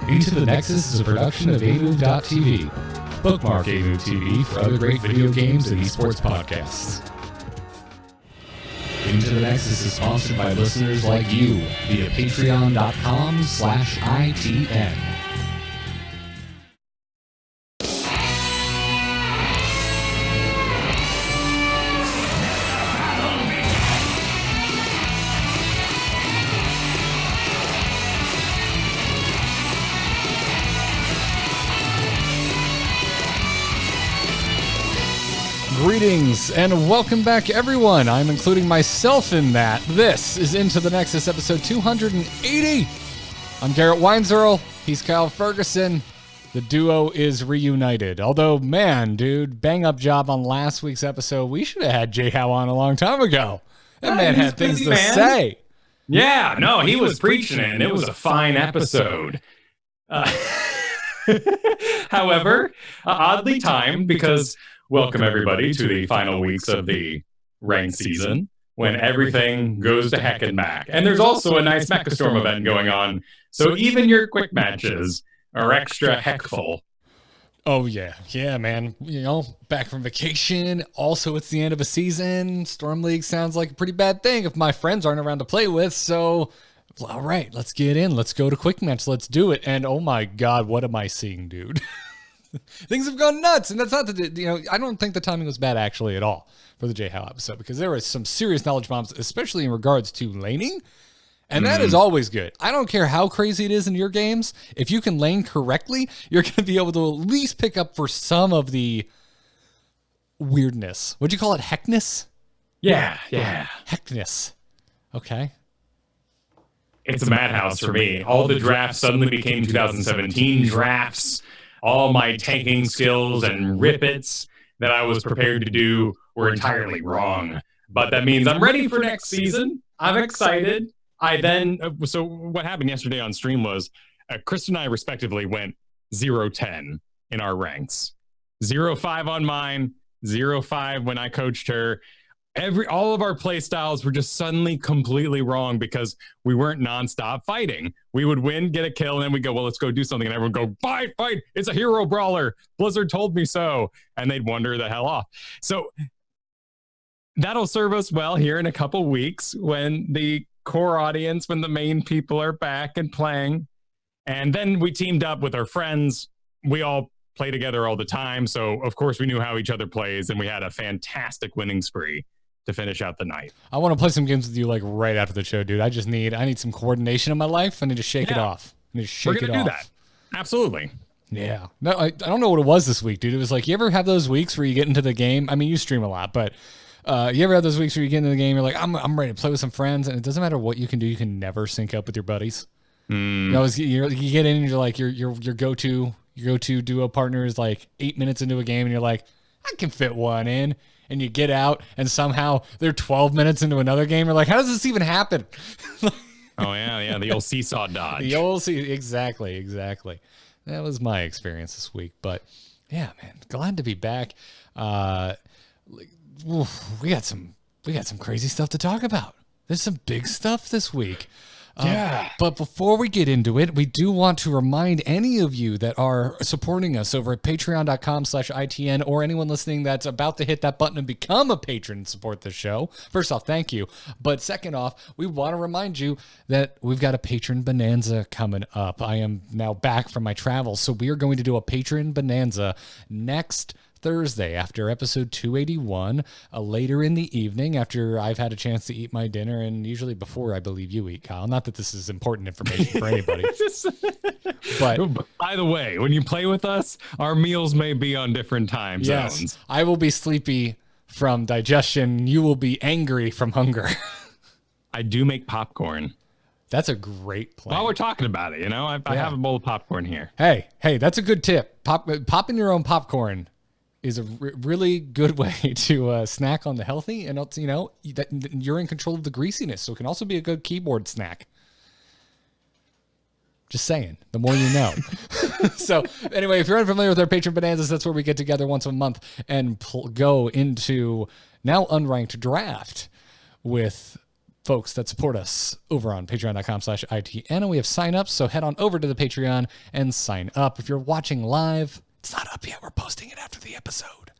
Into the Nexus is a production of AMove.tv. Bookmark AMove TV for other great video games and esports podcasts. Into the Nexus is sponsored by listeners like you via patreon.com/ITN. Greetings and welcome back, everyone. I'm including myself in that. This is Into the Nexus, episode 280. I'm Garrett Weinzierl. He's Kyle Fergusson. The duo is reunited. Although, man, dude, bang-up job on last week's episode. We should have had Jay Howe on a long time ago. That man had things to say. Yeah, no, he was preaching it, and it was a fine episode. However, oddly timed because... Welcome, everybody, to the final weeks of the ranked season when everything goes to heck and back. And there's also a nice Mecha Storm event going on, so even your quick matches are extra heckful. Oh, yeah. Yeah, man. You know, back from vacation. Also, it's the end of a season. Storm League sounds like a pretty bad thing if my friends aren't around to play with, so... All right, let's get in. Let's go to quick match. Let's do it. And oh my God, what am I seeing, dude? Things have gone nuts, and that's not I don't think the timing was bad actually at all for the Jay Howe episode, because there was some serious knowledge bombs, especially in regards to laning, and that is always good. I don't care how crazy it is in your games. If you can lane correctly, you're going to be able to at least pick up for some of the weirdness. What'd you call it? Heckness? Yeah. Heckness. Okay. It's a madhouse for me. All the drafts suddenly became 2017 drafts. All my tanking skills and rippets that I was prepared to do were entirely wrong. But that means I'm ready for next season. I'm excited. So what happened yesterday on stream was Chris and I respectively went 0-10 in our ranks. 0-5 on mine, 0-5 when I coached her. All of our play styles were just suddenly completely wrong because we weren't nonstop fighting. We would win, get a kill, and then we'd go, well, let's go do something. And everyone would go, fight, it's a hero brawler. Blizzard told me so. And they'd wander the hell off. So that'll serve us well here in a couple weeks when the core audience, when the main people are back and playing. And then we teamed up with our friends. We all play together all the time. So, of course, we knew how each other plays, and we had a fantastic winning spree to finish out the night. I want to play some games with you like right after the show, dude. I need some coordination in my life. I need to shake it off. We're going to do that. Absolutely. Yeah. No, I don't know what it was this week, dude. It was like, you ever have those weeks where you get into the game? I mean, you stream a lot, but you ever have those weeks where you get into the game, you're like, I'm ready to play with some friends, and it doesn't matter what you can do, you can never sync up with your buddies. You know, you get in and you're like, your go-to duo partner is like 8 minutes into a game, and you're like, I can fit one in. And you get out, and somehow they're 12 minutes into another game. You're like, how does this even happen? Oh, yeah, the old seesaw dodge. Exactly. That was my experience this week. But, yeah, man, glad to be back. We got some crazy stuff to talk about. There's some big stuff this week. Yeah. But before we get into it, we do want to remind any of you that are supporting us over at patreon.com/ITN, or anyone listening that's about to hit that button and become a patron and support the show. First off, thank you. But second off, we want to remind you that we've got a patron bonanza coming up. I am now back from my travels, so we are going to do a patron bonanza next Thursday after episode 281, later in the evening after I've had a chance to eat my dinner, and usually before I believe you eat, Kyle. Not that this is important information for anybody. But by the way, when you play with us, our meals may be on different time zones. Yes, I will be sleepy from digestion. You will be angry from hunger. I do make popcorn. That's a great plan. While we're talking about it, I have a bowl of popcorn here. Hey, that's a good tip. Popping your own popcorn is a really good way to snack on the healthy, and also, that you're in control of the greasiness, so it can also be a good keyboard snack. Just saying, the more you know. So anyway, if you're unfamiliar with our Patron Bonanzas, that's where we get together once a month and go into now unranked draft with folks that support us over on patreon.com/ITN, and we have sign-ups, so head on over to the Patreon and sign up. If you're watching live, it's not up yet. We're posting it after the episode.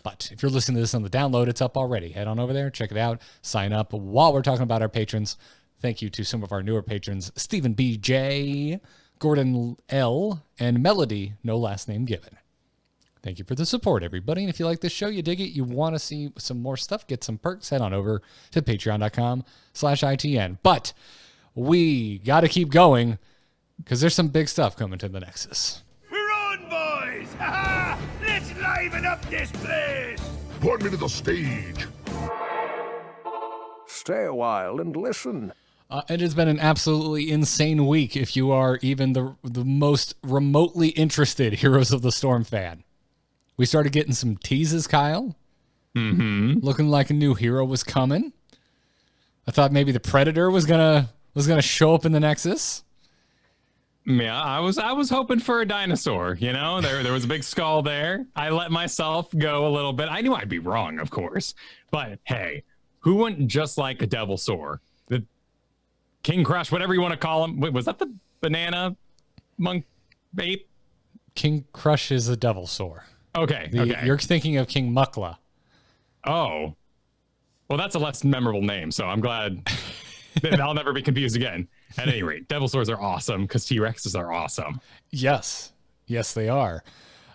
But if you're listening to this on the download, it's up already. Head on over there, check it out, sign up. While we're talking about our patrons, thank you to some of our newer patrons, Stephen B.J., Gordon L., and Melody, no last name given. Thank you for the support, everybody. And if you like this show, you dig it, you want to see some more stuff, get some perks, head on over to patreon.com/ITN. But we got to keep going because there's some big stuff coming to the Nexus. We're on, boys! Ha-ha! Let's liven up this place! Point me to the stage. Stay a while and listen. It has been an absolutely insane week if you are even the most remotely interested Heroes of the Storm fan. We started getting some teases, Kyle. Looking like a new hero was coming. I thought maybe the Predator was gonna show up in the Nexus. Yeah, I was hoping for a dinosaur. You know, there was a big skull there. I let myself go a little bit. I knew I'd be wrong, of course, but hey, who wouldn't just like a Devilsaur? The King Crush, whatever you want to call him. Wait, was that the banana monk ape? King Crush is a Devilsaur. Okay. You're thinking of King Mukla. Oh, well, that's a less memorable name, so I'm glad that I'll never be confused again. At any rate, Devilsaurs are awesome because T-Rexes are awesome. Yes, they are.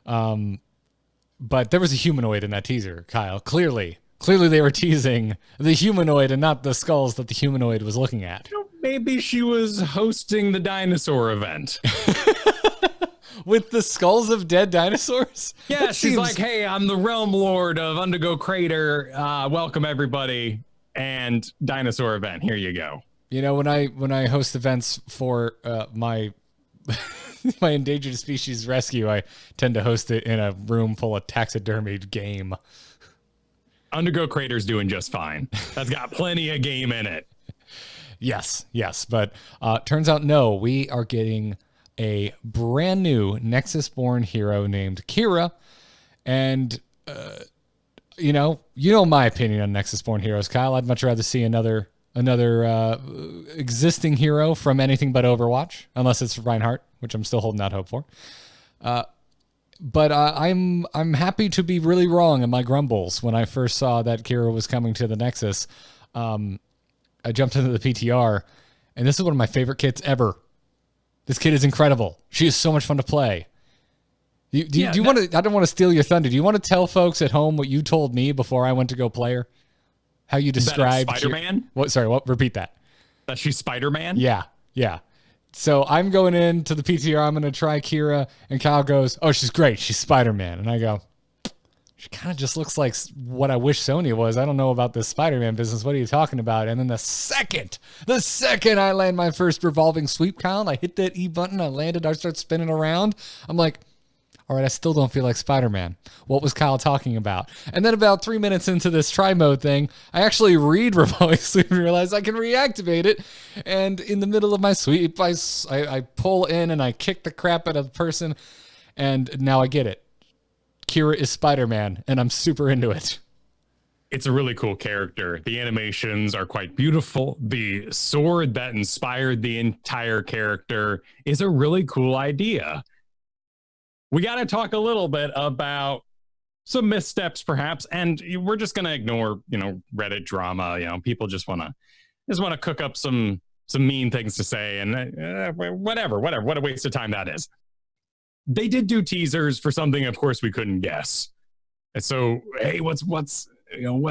But there was a humanoid in that teaser, Kyle. Clearly they were teasing the humanoid and not the skulls that the humanoid was looking at. Maybe she was hosting the dinosaur event. With the skulls of dead dinosaurs? Yeah, she's like, hey, I'm the Realm Lord of Undergo Crater. Welcome, everybody. And dinosaur event. Here you go. You know, when I host events for my my endangered species rescue, I tend to host it in a room full of taxidermied game. Undergo Crater's doing just fine. That's got plenty of game in it. Yes. But turns out, no, we are getting a brand new Nexus-born hero named Kira. And, you know my opinion on Nexus-born heroes, Kyle. I'd much rather see another existing hero from anything but Overwatch, unless it's Reinhardt, which I'm still holding out hope for. But I'm happy to be really wrong in my grumbles. When I first saw that Kira was coming to the Nexus, I jumped into the PTR, and this is one of my favorite kits ever. This kid is incredible. She is so much fun to play. Do you want to? I don't want to steal your thunder. Do you want to tell folks at home what you told me before I went to go play her? How you described Spider-Man? What? Sorry, what? Repeat that. That she's Spider-Man? Yeah. So I'm going into the PTR. I'm going to try Kira, and Kyle goes, "Oh, she's great. She's Spider-Man." And I go, "She kind of just looks like what I wish Sony was. I don't know about this Spider-Man business. What are you talking about?" And then the second I land my first revolving sweep, Kyle, and I hit that E button, I landed, I start spinning around. I'm like, all right, I still don't feel like Spider-Man. What was Kyle talking about? And then about 3 minutes into this try mode thing, I actually read revolving sweep and realize I can reactivate it. And in the middle of my sweep, I pull in and I kick the crap out of the person. And now I get it. Kira is Spider-Man, and I'm super into it. It's a really cool character. The animations are quite beautiful. The sword that inspired the entire character is a really cool idea. We got to talk a little bit about some missteps, perhaps, and we're just going to ignore, Reddit drama. People just want to cook up some mean things to say, and whatever. What a waste of time that is. They did do teasers for something, of course, we couldn't guess. And so, hey, what's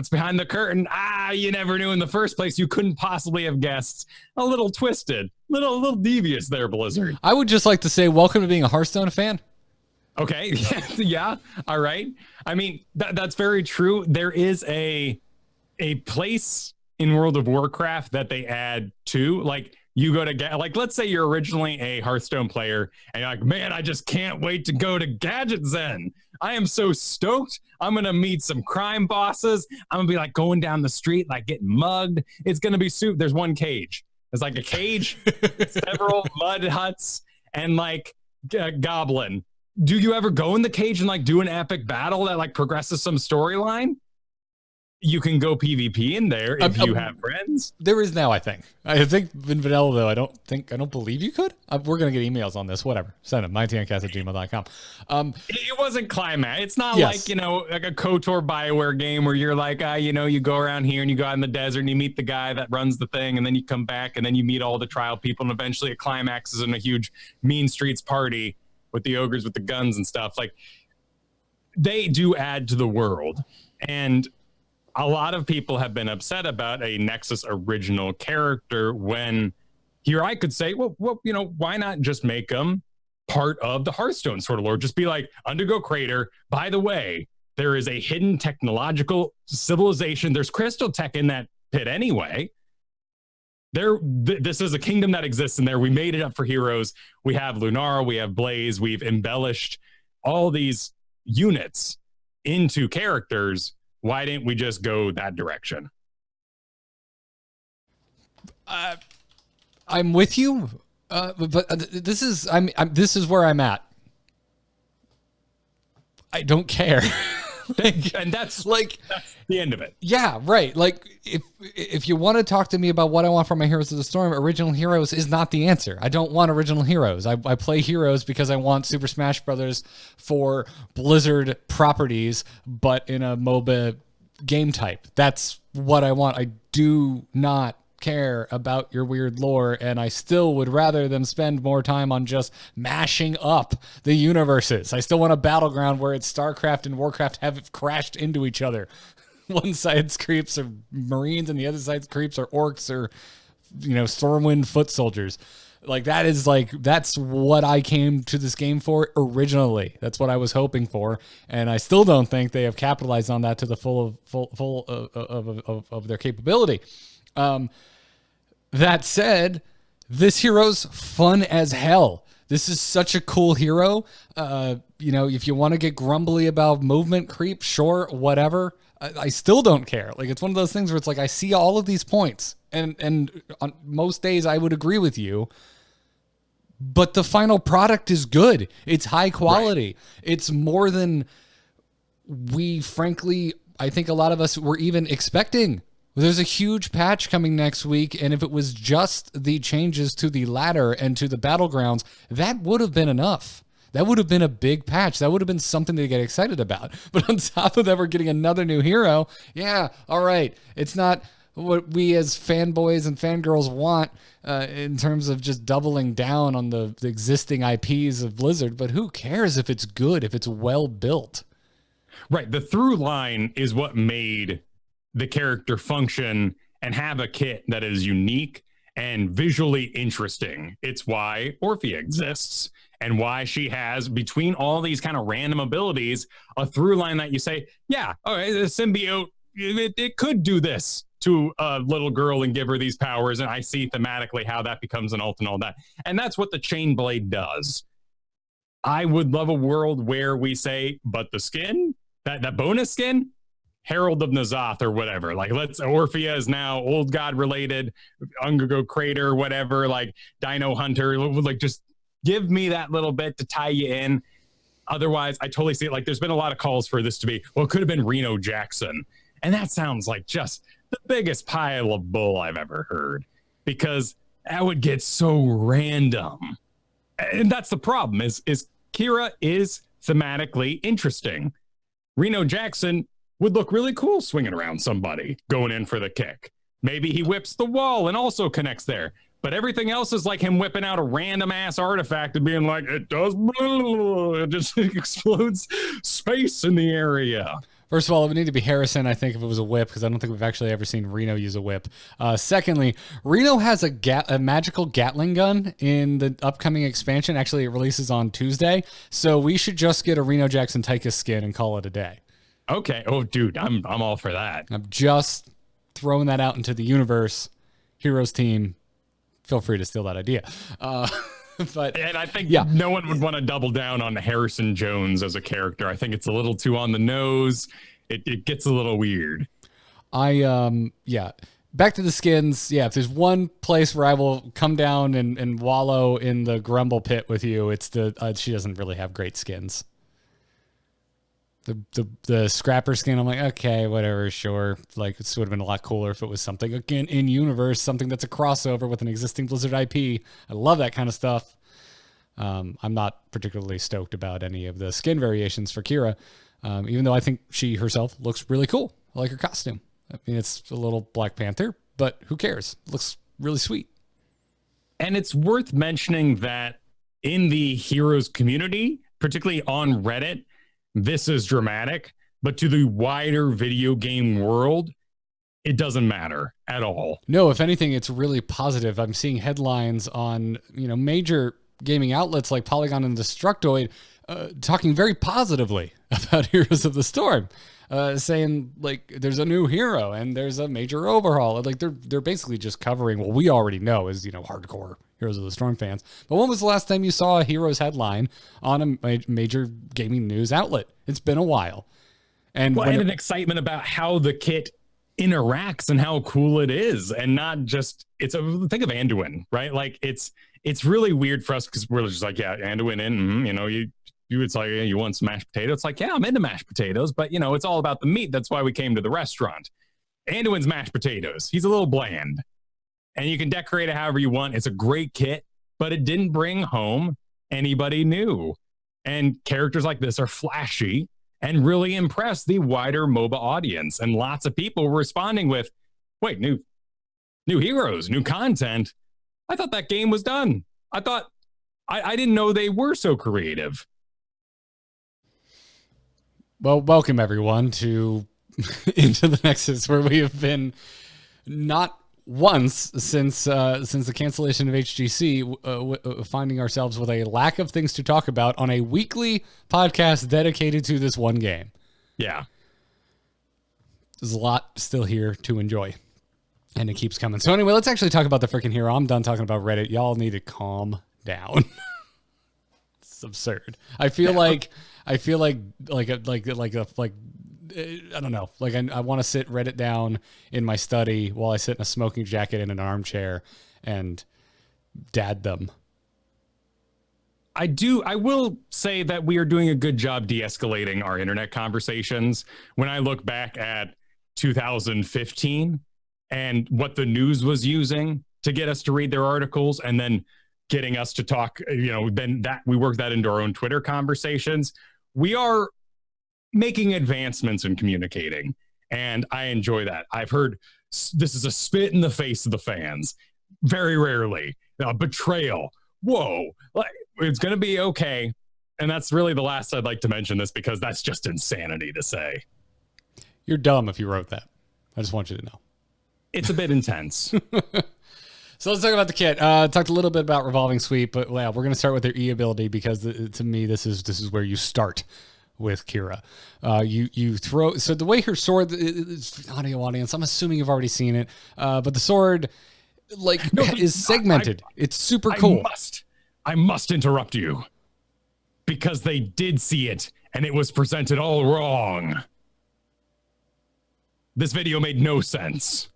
behind the curtain? You never knew in the first place. You couldn't possibly have guessed. A little twisted, little devious there, Blizzard. I would just like to say, welcome to being a Hearthstone fan. Okay. Yeah. All right. I mean, that's very true. There is a place in World of Warcraft that they add to, like, you go to, let's say you're originally a Hearthstone player and you're like, man, I just can't wait to go to Gadget Zen. I am so stoked. I'm going to meet some crime bosses. I'm going to be like going down the street, like getting mugged. It's going to be soup. There's one cage. There's like a cage, several mud huts, and like a goblin. Do you ever go in the cage and like do an epic battle that like progresses some storyline? you can go PvP in there if you have friends. There is now, I think. I think in vanilla, though, I don't believe you could. We're going to get emails on this. Whatever. Send them, mytncast@gmail.com. It wasn't climax. It's not Yes. like, like a KOTOR BioWare game where you're like, you go around here and you go out in the desert and you meet the guy that runs the thing, and then you come back and then you meet all the trial people, and eventually it climaxes in a huge Mean Streets party with the ogres with the guns and stuff. Like, they do add to the world. And a lot of people have been upset about a Nexus original character when here I could say, well, why not just make them part of the Hearthstone sort of lore? Just be like, Undergo Crater, by the way, there is a hidden technological civilization. There's crystal tech in that pit anyway. This is a kingdom that exists in there. We made it up for heroes. We have Lunara, we have Blaze, we've embellished all these units into characters. Why didn't we just go that direction? I'm with you, but this is where I'm at. I don't care. And that's the end of it. Yeah, right. Like, if you want to talk to me about what I want from my Heroes of the Storm, Original Heroes is not the answer. I don't want Original Heroes. I play Heroes because I want Super Smash Brothers for Blizzard properties, but in a MOBA game type. That's what I want. I do not care about your weird lore, and I still would rather them spend more time on just mashing up the universes. I still want a battleground where it's StarCraft and Warcraft have crashed into each other. One side's creeps are Marines and the other side's creeps are orcs or Stormwind foot soldiers. That's what I came to this game for originally. That's what I was hoping for, and I still don't think they have capitalized on that to the full of their capability. That said, this hero's fun as hell. This is such a cool hero. If you want to get grumbly about movement creep, sure, whatever. I still don't care. Like, it's one of those things where it's like, I see all of these points, and on most days I would agree with you, but the final product is good. It's high quality. Right. It's more than I think a lot of us were even expecting. There's a huge patch coming next week, and if it was just the changes to the ladder and to the battlegrounds, that would have been enough. That would have been a big patch. That would have been something to get excited about. But on top of that, we're getting another new hero. Yeah, all right. It's not what we as fanboys and fangirls want in terms of just doubling down on the existing IPs of Blizzard, but who cares if it's good, if it's well built? Right. The through line is what made the character function and have a kit that is unique and visually interesting. It's why Orphea exists and why she has, between all these kind of random abilities, a through line that you say, yeah, all right, the symbiote, it could do this to a little girl and give her these powers, and I see thematically how that becomes an ult and all that. And that's what the Chain Blade does. I would love a world where we say, but the skin, that bonus skin, Herald of Nazoth or whatever. Like, Orphea is now old god related, Undergo Crater, whatever, like Dino Hunter. Like, just give me that little bit to tie you in. Otherwise, I totally see it. Like, there's been a lot of calls for this to be, well, it could have been Reno Jackson. And that sounds like just the biggest pile of bull I've ever heard, because that would get so random. And that's the problem is Kira is thematically interesting. Reno Jackson would look really cool swinging around somebody, going in for the kick. Maybe he whips the wall and also connects there. But everything else is like him whipping out a random ass artifact and being like, it does, it just explodes space in the area. First of all, it would need to be Harrison, I think, if it was a whip, because I don't think we've actually ever seen Reno use a whip. Secondly, Reno has a magical Gatling gun in the upcoming expansion. Actually, it releases on Tuesday. So we should just get a Reno Jackson Tychus skin and call it a day. Okay. Oh, dude, I'm all for that. I'm just throwing that out into the universe. Heroes team, feel free to steal that idea. And I think no one would want to double down on Harrison Jones as a character. I think it's a little too on the nose. It gets a little weird. Back to the skins. Yeah, if there's one place where I will come down and wallow in the grumble pit with you, it's she doesn't really have great skins. The scrapper skin, I'm like, okay, whatever, sure. Like, this would have been a lot cooler if it was something, again, in universe, something that's a crossover with an existing Blizzard IP. I love that kind of stuff. I'm not particularly stoked about any of the skin variations for Kira, even though I think she herself looks really cool. I like her costume. I mean, it's a little Black Panther, but who cares? It looks really sweet. And it's worth mentioning that in the Heroes community, particularly on Reddit, this is dramatic, but to the wider video game world, it doesn't matter at all. No, if anything, it's really positive. I'm seeing headlines on, major gaming outlets like Polygon and Destructoid talking very positively about Heroes of the Storm, saying like there's a new hero and there's a major overhaul. Like they're basically just covering what we already know as hardcore Heroes of the Storm fans. But when was the last time you saw a Heroes headline on a major gaming news outlet? It's been a while. And an excitement about how the kit interacts and how cool it is, and not just think of Anduin, right? Like it's really weird for us because we're just like, yeah, Anduin you it's like, you want some mashed potato? It's like, yeah, I'm into mashed potatoes, but it's all about the meat. That's why we came to the restaurant. Anduin's mashed potatoes. He's a little bland. And you can decorate it however you want. It's a great kit, but it didn't bring home anybody new. And characters like this are flashy and really impress the wider MOBA audience. And lots of people were responding with, wait, new heroes, new content. I thought that game was done. I didn't know they were so creative. Well, welcome everyone to Into the Nexus, where we have been not once since the cancellation of HGC, finding ourselves with a lack of things to talk about on a weekly podcast dedicated to this one game. Yeah. There's a lot still here to enjoy, and it keeps coming. So anyway, let's actually talk about the freaking hero. I'm done talking about Reddit. Y'all need to calm down. It's absurd. I feel like I don't know. Like I want to sit Reddit down in my study while I sit in a smoking jacket in an armchair and dad them. I will say that we are doing a good job de-escalating our internet conversations. When I look back at 2015 and what the news was using to get us to read their articles and then getting us to talk, then that we work that into our own Twitter conversations. We are making advancements in communicating, and I enjoy that. I've heard this is a spit in the face of the fans. Very rarely. Betrayal. Whoa. It's going to be okay. And that's really the last I'd like to mention this, because that's just insanity to say. You're dumb if you wrote that. I just want you to know. It's a bit intense. So let's talk about the kit. Talked a little bit about Revolving Sweep, but we're going to start with their E ability, because to me, this is where you start with Kira. You throw, so the way her sword is, audio audience, I'm assuming you've already seen it, but the sword is segmented. It's super cool. I must interrupt you, because they did see it and it was presented all wrong. This video made no sense.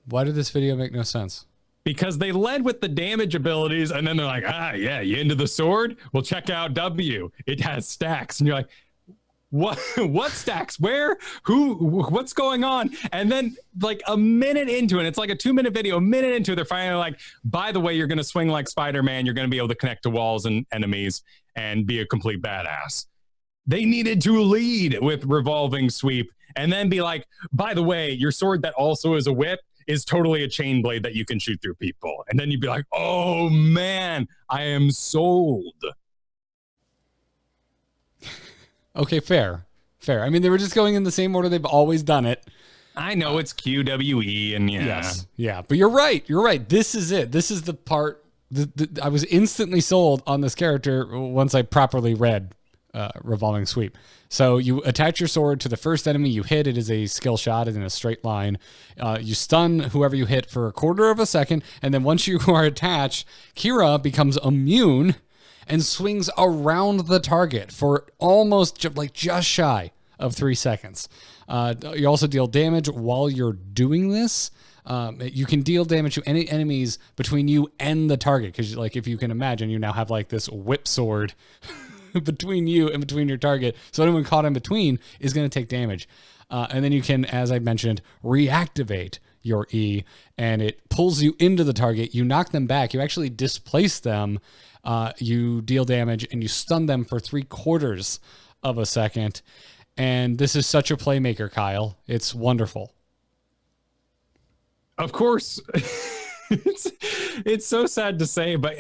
Why did this video make no sense? Because they led with the damage abilities, and then they're like, yeah, you into the sword? Well, check out W. It has stacks. And you're like, what stacks? Where? Who? What's going on? And then like a minute into it, it's like a 2-minute video, a minute into it, they're finally like, by the way, you're going to swing like Spider-Man. You're going to be able to connect to walls and enemies and be a complete badass. They needed to lead with Revolving Sweep and then be like, by the way, your sword that also is a whip is totally a chain blade that you can shoot through people. And then you'd be like, oh man, I am sold. Okay, fair. I mean, they were just going in the same order they've always done it. I know it's QWE and yeah. Yes, yeah, but you're right. This is it. This is the part I was instantly sold on this character once I properly read Revolving Sweep. So you attach your sword to the first enemy you hit. It is a skill shot in a straight line. You stun whoever you hit for a quarter of a second, and then once you are attached, Kira becomes immune and swings around the target for almost just shy of 3 seconds. You also deal damage while you're doing this. You can deal damage to any enemies between you and the target, because if you can imagine, you now have like this whip sword between you and between your target. So anyone caught in between is going to take damage. And then you can, as I mentioned, reactivate your E, and it pulls you into the target. You knock them back. You actually displace them. You deal damage, and you stun them for 3/4 of a second. And this is such a playmaker, Kyle. It's wonderful. Of course. It's so sad to say, but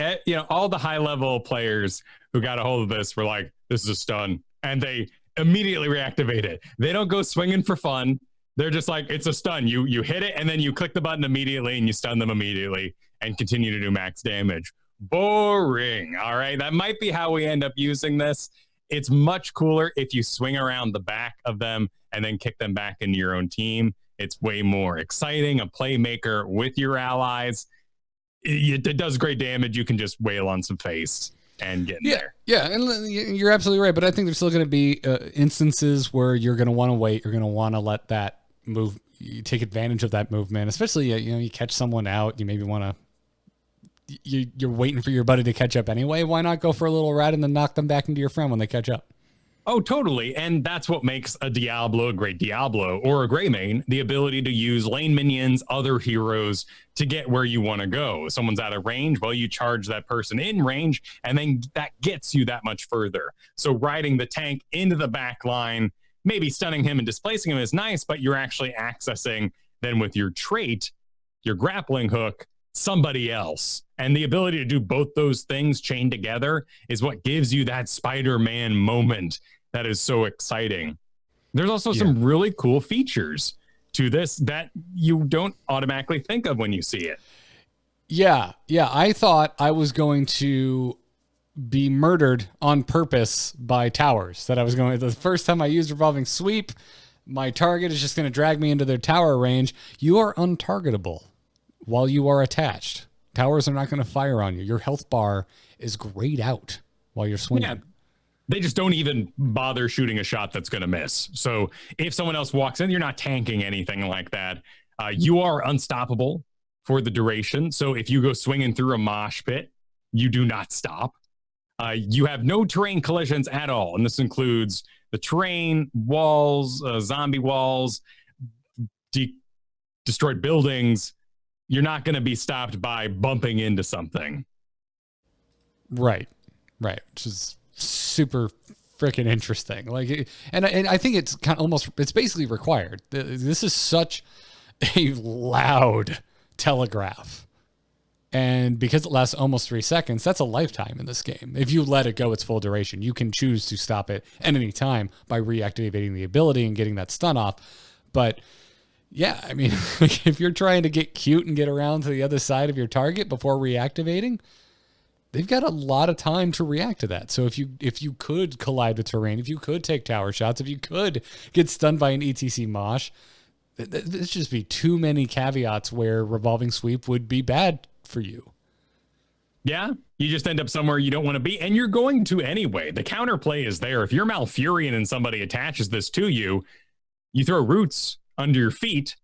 all the high level players who got a hold of this were like, this is a stun, and they immediately reactivate it. They don't go swinging for fun. They're just like, it's a stun. You hit it, and then you click the button immediately, and you stun them immediately and continue to do max damage. Boring. All right, that might be how we end up using this. It's much cooler if you swing around the back of them and then kick them back into your own team. It's way more exciting, a playmaker with your allies. It does great damage. You can just wail on some face and get in there. Yeah, and you're absolutely right. But I think there's still going to be instances where you're going to want to wait. You're going to want to let that move. You take advantage of that movement, especially you catch someone out. You maybe want to. You're waiting for your buddy to catch up anyway. Why not go for a little ride and then knock them back into your friend when they catch up? Oh, totally. And that's what makes a Diablo a great Diablo, or a Greymane, the ability to use lane minions, other heroes to get where you want to go. If someone's out of range, well, you charge that person in range, and then that gets you that much further. So riding the tank into the back line, maybe stunning him and displacing him is nice, but you're actually accessing then with your trait, your grappling hook, somebody else. And the ability to do both those things chained together is what gives you that Spider-Man moment that is so exciting. There's also some really cool features to this that you don't automatically think of when you see it. Yeah. I thought I was going to be murdered on purpose by towers. The first time I used Revolving Sweep, my target is just going to drag me into their tower range. You are untargetable while you are attached. Towers are not going to fire on you. Your health bar is grayed out while you're swinging. Yeah. They just don't even bother shooting a shot that's going to miss. So if someone else walks in, you're not tanking anything like that. You are unstoppable for the duration. So if you go swinging through a mosh pit, you do not stop. You have no terrain collisions at all. And this includes the terrain, walls, zombie walls, destroyed buildings. You're not going to be stopped by bumping into something. Right. Which is super freaking interesting. And I think it's kind of it's basically required. This is such a loud telegraph. And because it lasts almost 3 seconds, that's a lifetime in this game. If you let it go its full duration, you can choose to stop it at any time by reactivating the ability and getting that stun off. But yeah, I mean, if you're trying to get cute and get around to the other side of your target before reactivating, they've got a lot of time to react to that. So if you could collide with terrain, if you could take tower shots, if you could get stunned by an ETC mosh, there'd just be too many caveats where Revolving Sweep would be bad for you. Yeah, you just end up somewhere you don't want to be, and you're going to anyway. The counterplay is there. If you're Malfurion and somebody attaches this to you, you throw roots under your feet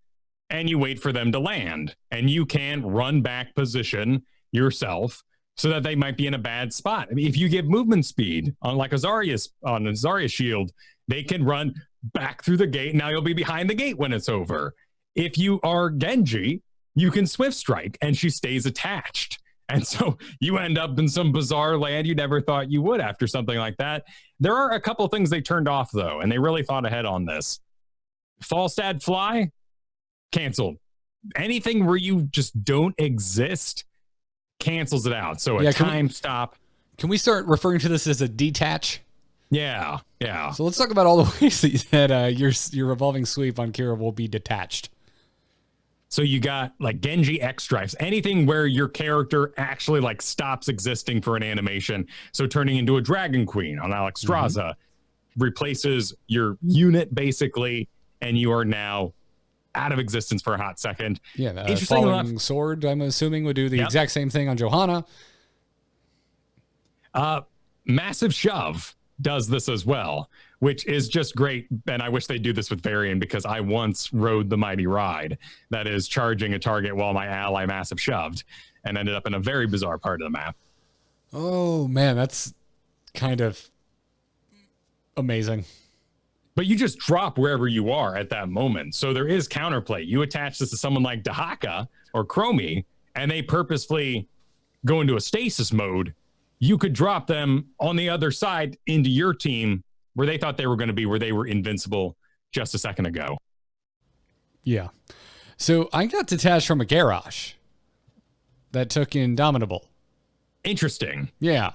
and you wait for them to land, and you can run back position yourself so that they might be in a bad spot. I mean, if you give movement speed on like a Zarya shield, they can run back through the gate. Now you'll be behind the gate when it's over. If you are Genji, you can Swift Strike and she stays attached. And so you end up in some bizarre land you never thought you would after something like that. There are a couple things they turned off though, and they really thought ahead on this. Falstad Fly, canceled. Anything where you just don't exist cancels it out. So a time stop. Can we start referring to this as a detach? Yeah. So let's talk about all the ways that your Revolving Sweep on Kira will be detached. So you got like Genji X drives, anything where your character actually like stops existing for an animation. So turning into a Dragon Queen on Alexstrasza replaces your unit basically, and you are now out of existence for a hot second. Yeah, the Falling Sword, I'm assuming, would do the exact same thing on Johanna. Massive Shove does this as well, which is just great. And I wish they'd do this with Varian, because I once rode the Mighty Ride that is charging a target while my ally Massive Shoved, and ended up in a very bizarre part of the map. Oh man, that's kind of Amazing. But you just drop wherever you are at that moment. So there is counterplay. You attach this to someone like Dahaka or Chromie, and they purposefully go into a stasis mode. You could drop them on the other side into your team where they thought they were going to be, where they were invincible just a second ago. Yeah. So I got detached from a garage that took Indomitable. Interesting. Yeah.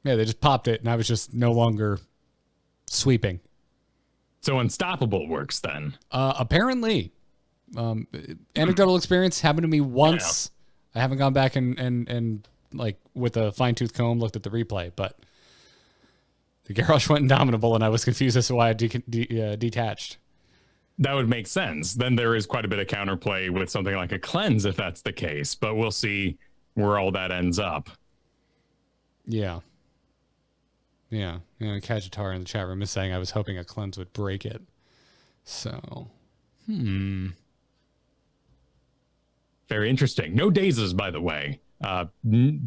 Yeah, they just popped it, and I was just no longer sweeping. So Unstoppable works then. Apparently. Anecdotal experience happened to me once. Yeah. I haven't gone back and like with a fine-tooth comb looked at the replay, but the garage went Indomitable, and I was confused as to why I detached. That would make sense. Then there is quite a bit of counterplay with something like a cleanse if that's the case, but we'll see where all that ends up. Yeah. Yeah. Kajitar in the chat room is saying I was hoping a cleanse would break it. So, Very interesting. No dazes, by the way.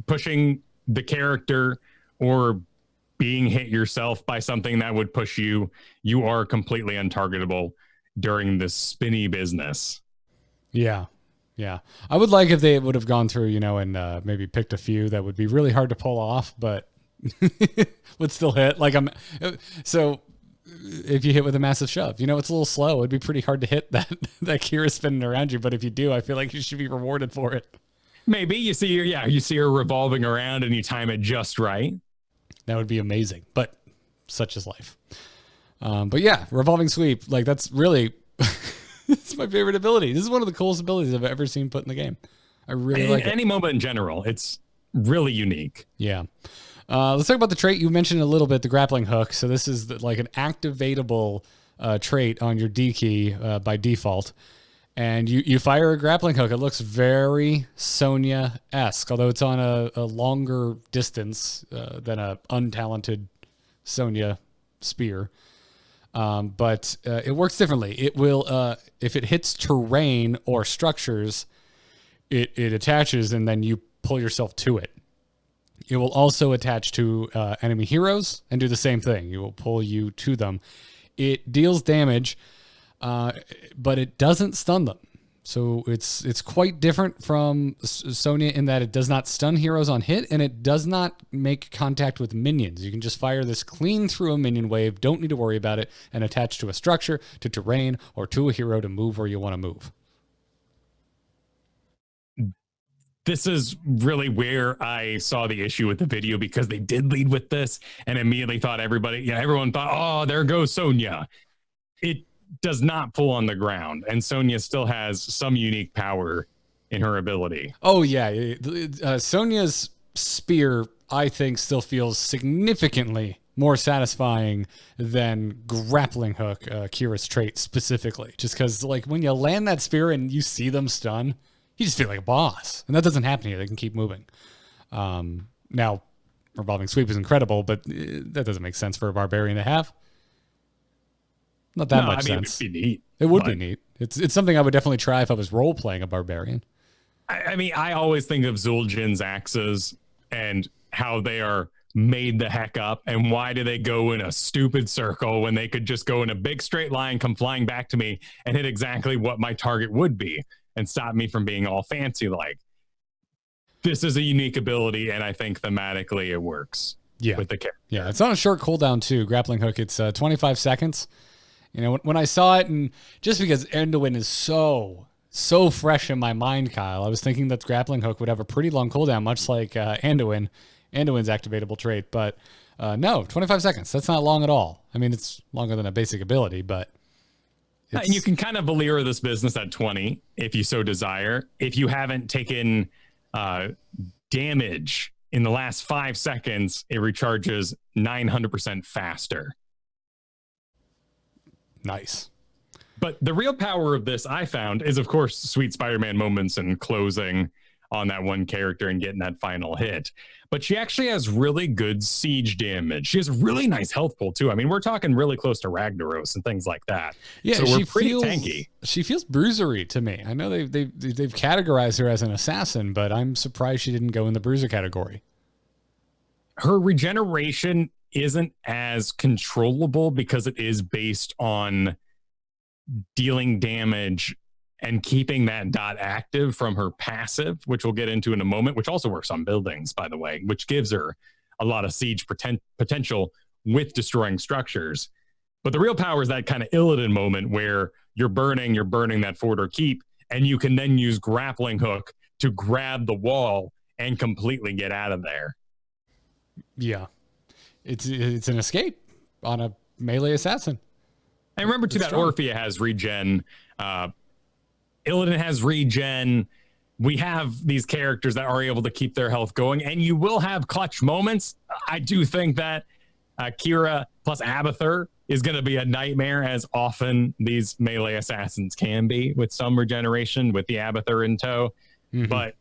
Pushing the character or being hit yourself by something that would push you, you are completely untargetable during this spinny business. Yeah. Yeah. I would like if they would have gone through, and maybe picked a few that would be really hard to pull off, but would still hit. So if you hit with a massive shove, it's a little slow. It'd be pretty hard to hit that Kira spinning around you. But if you do, I feel like you should be rewarded for it. Maybe you see her revolving around and you time it just right. That would be amazing, but such is life. But yeah, revolving sweep, that's really, it's my favorite ability. This is one of the coolest abilities I've ever seen put in the game. I really like it. Any moment in general, it's really unique. Yeah. Let's talk about the trait. You mentioned a little bit, the grappling hook. So this is an activatable trait on your D key by default. And you fire a grappling hook. It looks very Sonya-esque, although it's on a longer distance than a untalented Sonya spear. But it works differently. It will, if it hits terrain or structures, it attaches and then you pull yourself to it. It will also attach to enemy heroes and do the same thing. You will pull you to them. It deals damage, but it doesn't stun them. So it's quite different from Sonya in that it does not stun heroes on hit, and it does not make contact with minions. You can just fire this clean through a minion wave, don't need to worry about it, and attach to a structure, to terrain, or to a hero to move where you want to move. This is really where I saw the issue with the video, because they did lead with this and immediately thought everyone thought, oh, there goes Sonya. It does not pull on the ground, and Sonya still has some unique power in her ability. Oh, yeah. Sonya's spear, I think, still feels significantly more satisfying than grappling hook, Kira's trait specifically. Just because, when you land that spear and you see them stun, you just feel like a boss. And that doesn't happen here. They can keep moving. Now, revolving sweep is incredible, but that doesn't make sense for a barbarian to have. Not that much sense. It would be neat. It would be neat. It's something I would definitely try if I was role-playing a barbarian. I always think of Zul'jin's axes and how they are made the heck up, and why do they go in a stupid circle when they could just go in a big straight line, come flying back to me, and hit exactly what my target would be, and stop me from being all fancy like. This is a unique ability, and I think thematically it works with the character. Yeah, it's on a short cooldown too, grappling hook. It's 25 seconds. When I saw it, and just because Anduin is so fresh in my mind, Kyle, I was thinking that the grappling hook would have a pretty long cooldown, much like Anduin's activatable trait. But no, 25 seconds. That's not long at all. I mean, it's longer than a basic ability, but and you can kind of allure this business at 20 if you so desire. If you haven't taken damage in the last 5 seconds, it recharges 900% faster. Nice. But the real power of this, I found, is, of course, sweet Spider-Man moments and closing on that one character and getting that final hit. But she actually has really good siege damage. She has a really nice health pool, too. I mean, we're talking really close to Ragnaros and things like that. Yeah, so we're pretty tanky. She feels bruisery to me. I know they've categorized her as an assassin, but I'm surprised she didn't go in the bruiser category. Her regeneration isn't as controllable because it is based on dealing damage and keeping that dot active from her passive, which we'll get into in a moment, which also works on buildings, by the way, which gives her a lot of siege potential with destroying structures. But the real power is that kind of Illidan moment where you're burning that fort or keep, and you can then use grappling hook to grab the wall and completely get out of there. Yeah. It's an escape on a melee assassin. And remember, too, that Orphea has regen. Illidan has regen. We have these characters that are able to keep their health going, and you will have clutch moments. I do think that Kira plus Abathur is going to be a nightmare, as often these melee assassins can be, with some regeneration with the Abathur in tow. Mm-hmm. But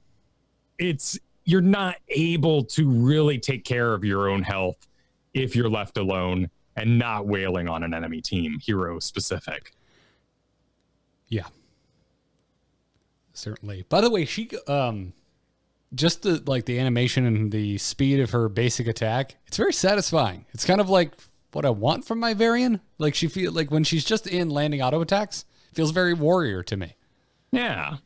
you're not able to really take care of your own health if you're left alone and not wailing on an enemy team, hero specific. Yeah. Certainly. By the way, she just the animation and the speed of her basic attack, it's very satisfying. It's kind of like what I want from my Varian. Like, she feel like when she's just in landing auto attacks, it feels very warrior to me. Yeah.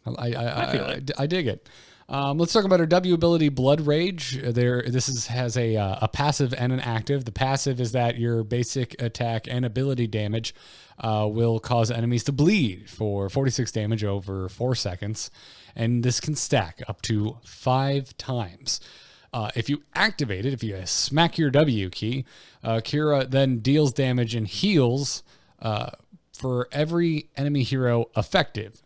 I dig it. Let's talk about her W ability, Blood Rage. This has a passive and an active. The passive is that your basic attack and ability damage will cause enemies to bleed for 46 damage over 4 seconds, and this can stack up to 5 times. If you activate it, if you smack your W key, Kira then deals damage and heals for every enemy hero affected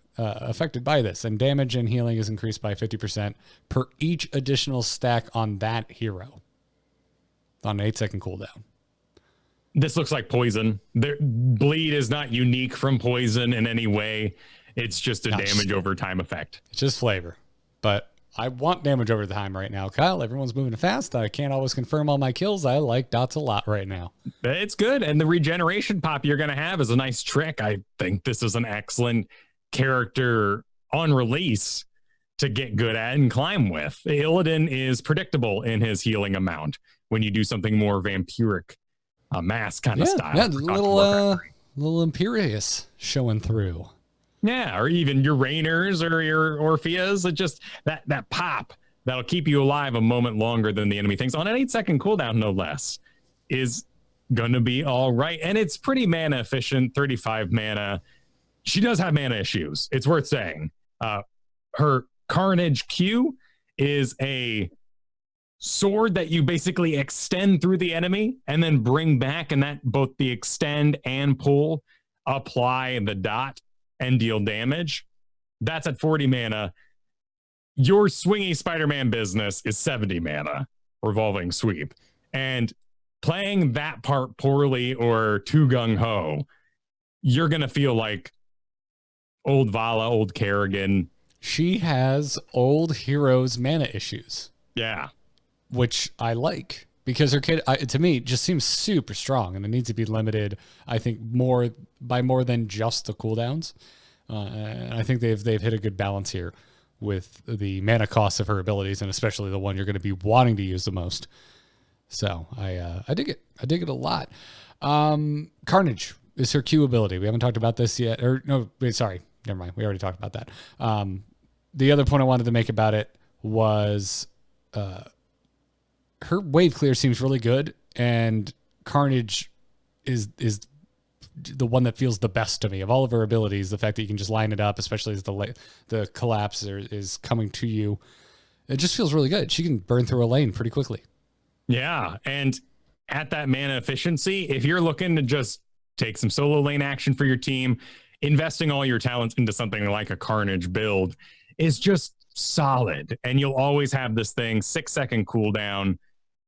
by this, and damage and healing is increased by 50% per each additional stack on that hero on an 8-second cooldown. This looks like poison. Bleed is not unique from poison in any way. It's just a damage over time effect. It's just flavor. But I want damage over time right now, Kyle. Everyone's moving fast. I can't always confirm all my kills. I like dots a lot right now. It's good. And the regeneration pop you're going to have is a nice trick. I think this is an excellent character on release to get good at and climb with. Illidan is predictable in his healing amount when you do something more vampiric, mass kind of style. Yeah, little Imperious showing through. Yeah, or even your Rainers or your Orpheas. It just that pop that'll keep you alive a moment longer than the enemy thinks on an 8-second cooldown, no less, is going to be all right. And it's pretty mana efficient, 35 mana. She does have mana issues. It's worth saying. Her Carnage Q is a sword that you basically extend through the enemy and then bring back, and that both the extend and pull apply the dot and deal damage. That's at 40 mana. Your swingy Spider-Man business is 70 mana, revolving sweep. And playing that part poorly or too gung-ho, you're going to feel like old Vala, old Kerrigan. She has old heroes mana issues. Yeah. Which I like, because her kid, to me, just seems super strong, and it needs to be limited, I think, more than just the cooldowns. And I think they've hit a good balance here with the mana costs of her abilities, and especially the one you're going to be wanting to use the most. So I dig it. I dig it a lot. Carnage is her Q ability. We haven't talked about this yet. Or no, wait, sorry. Never mind. We already talked about that. The other point I wanted to make about it was her wave clear seems really good, and Carnage is the one that feels the best to me of all of her abilities. The fact that you can just line it up, especially as the collapse is coming to you, it just feels really good. She can burn through a lane pretty quickly. Yeah, and at that mana efficiency, if you're looking to just take some solo lane action for your team, investing all your talents into something like a Carnage build is just solid, and you'll always have this thing 6-second cooldown.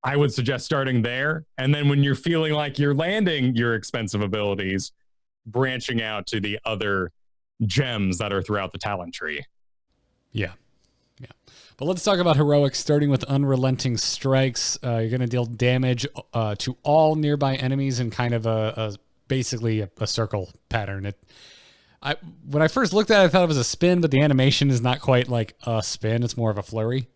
I would suggest starting there, and then when you're feeling like you're landing your expensive abilities, branching out to the other gems that are throughout the talent tree. Yeah. But let's talk about heroics, starting with Unrelenting Strikes. You're going to deal damage to all nearby enemies in kind of basically a circle pattern. When I first looked at it, I thought it was a spin, but the animation is not quite like a spin. It's more of a flurry.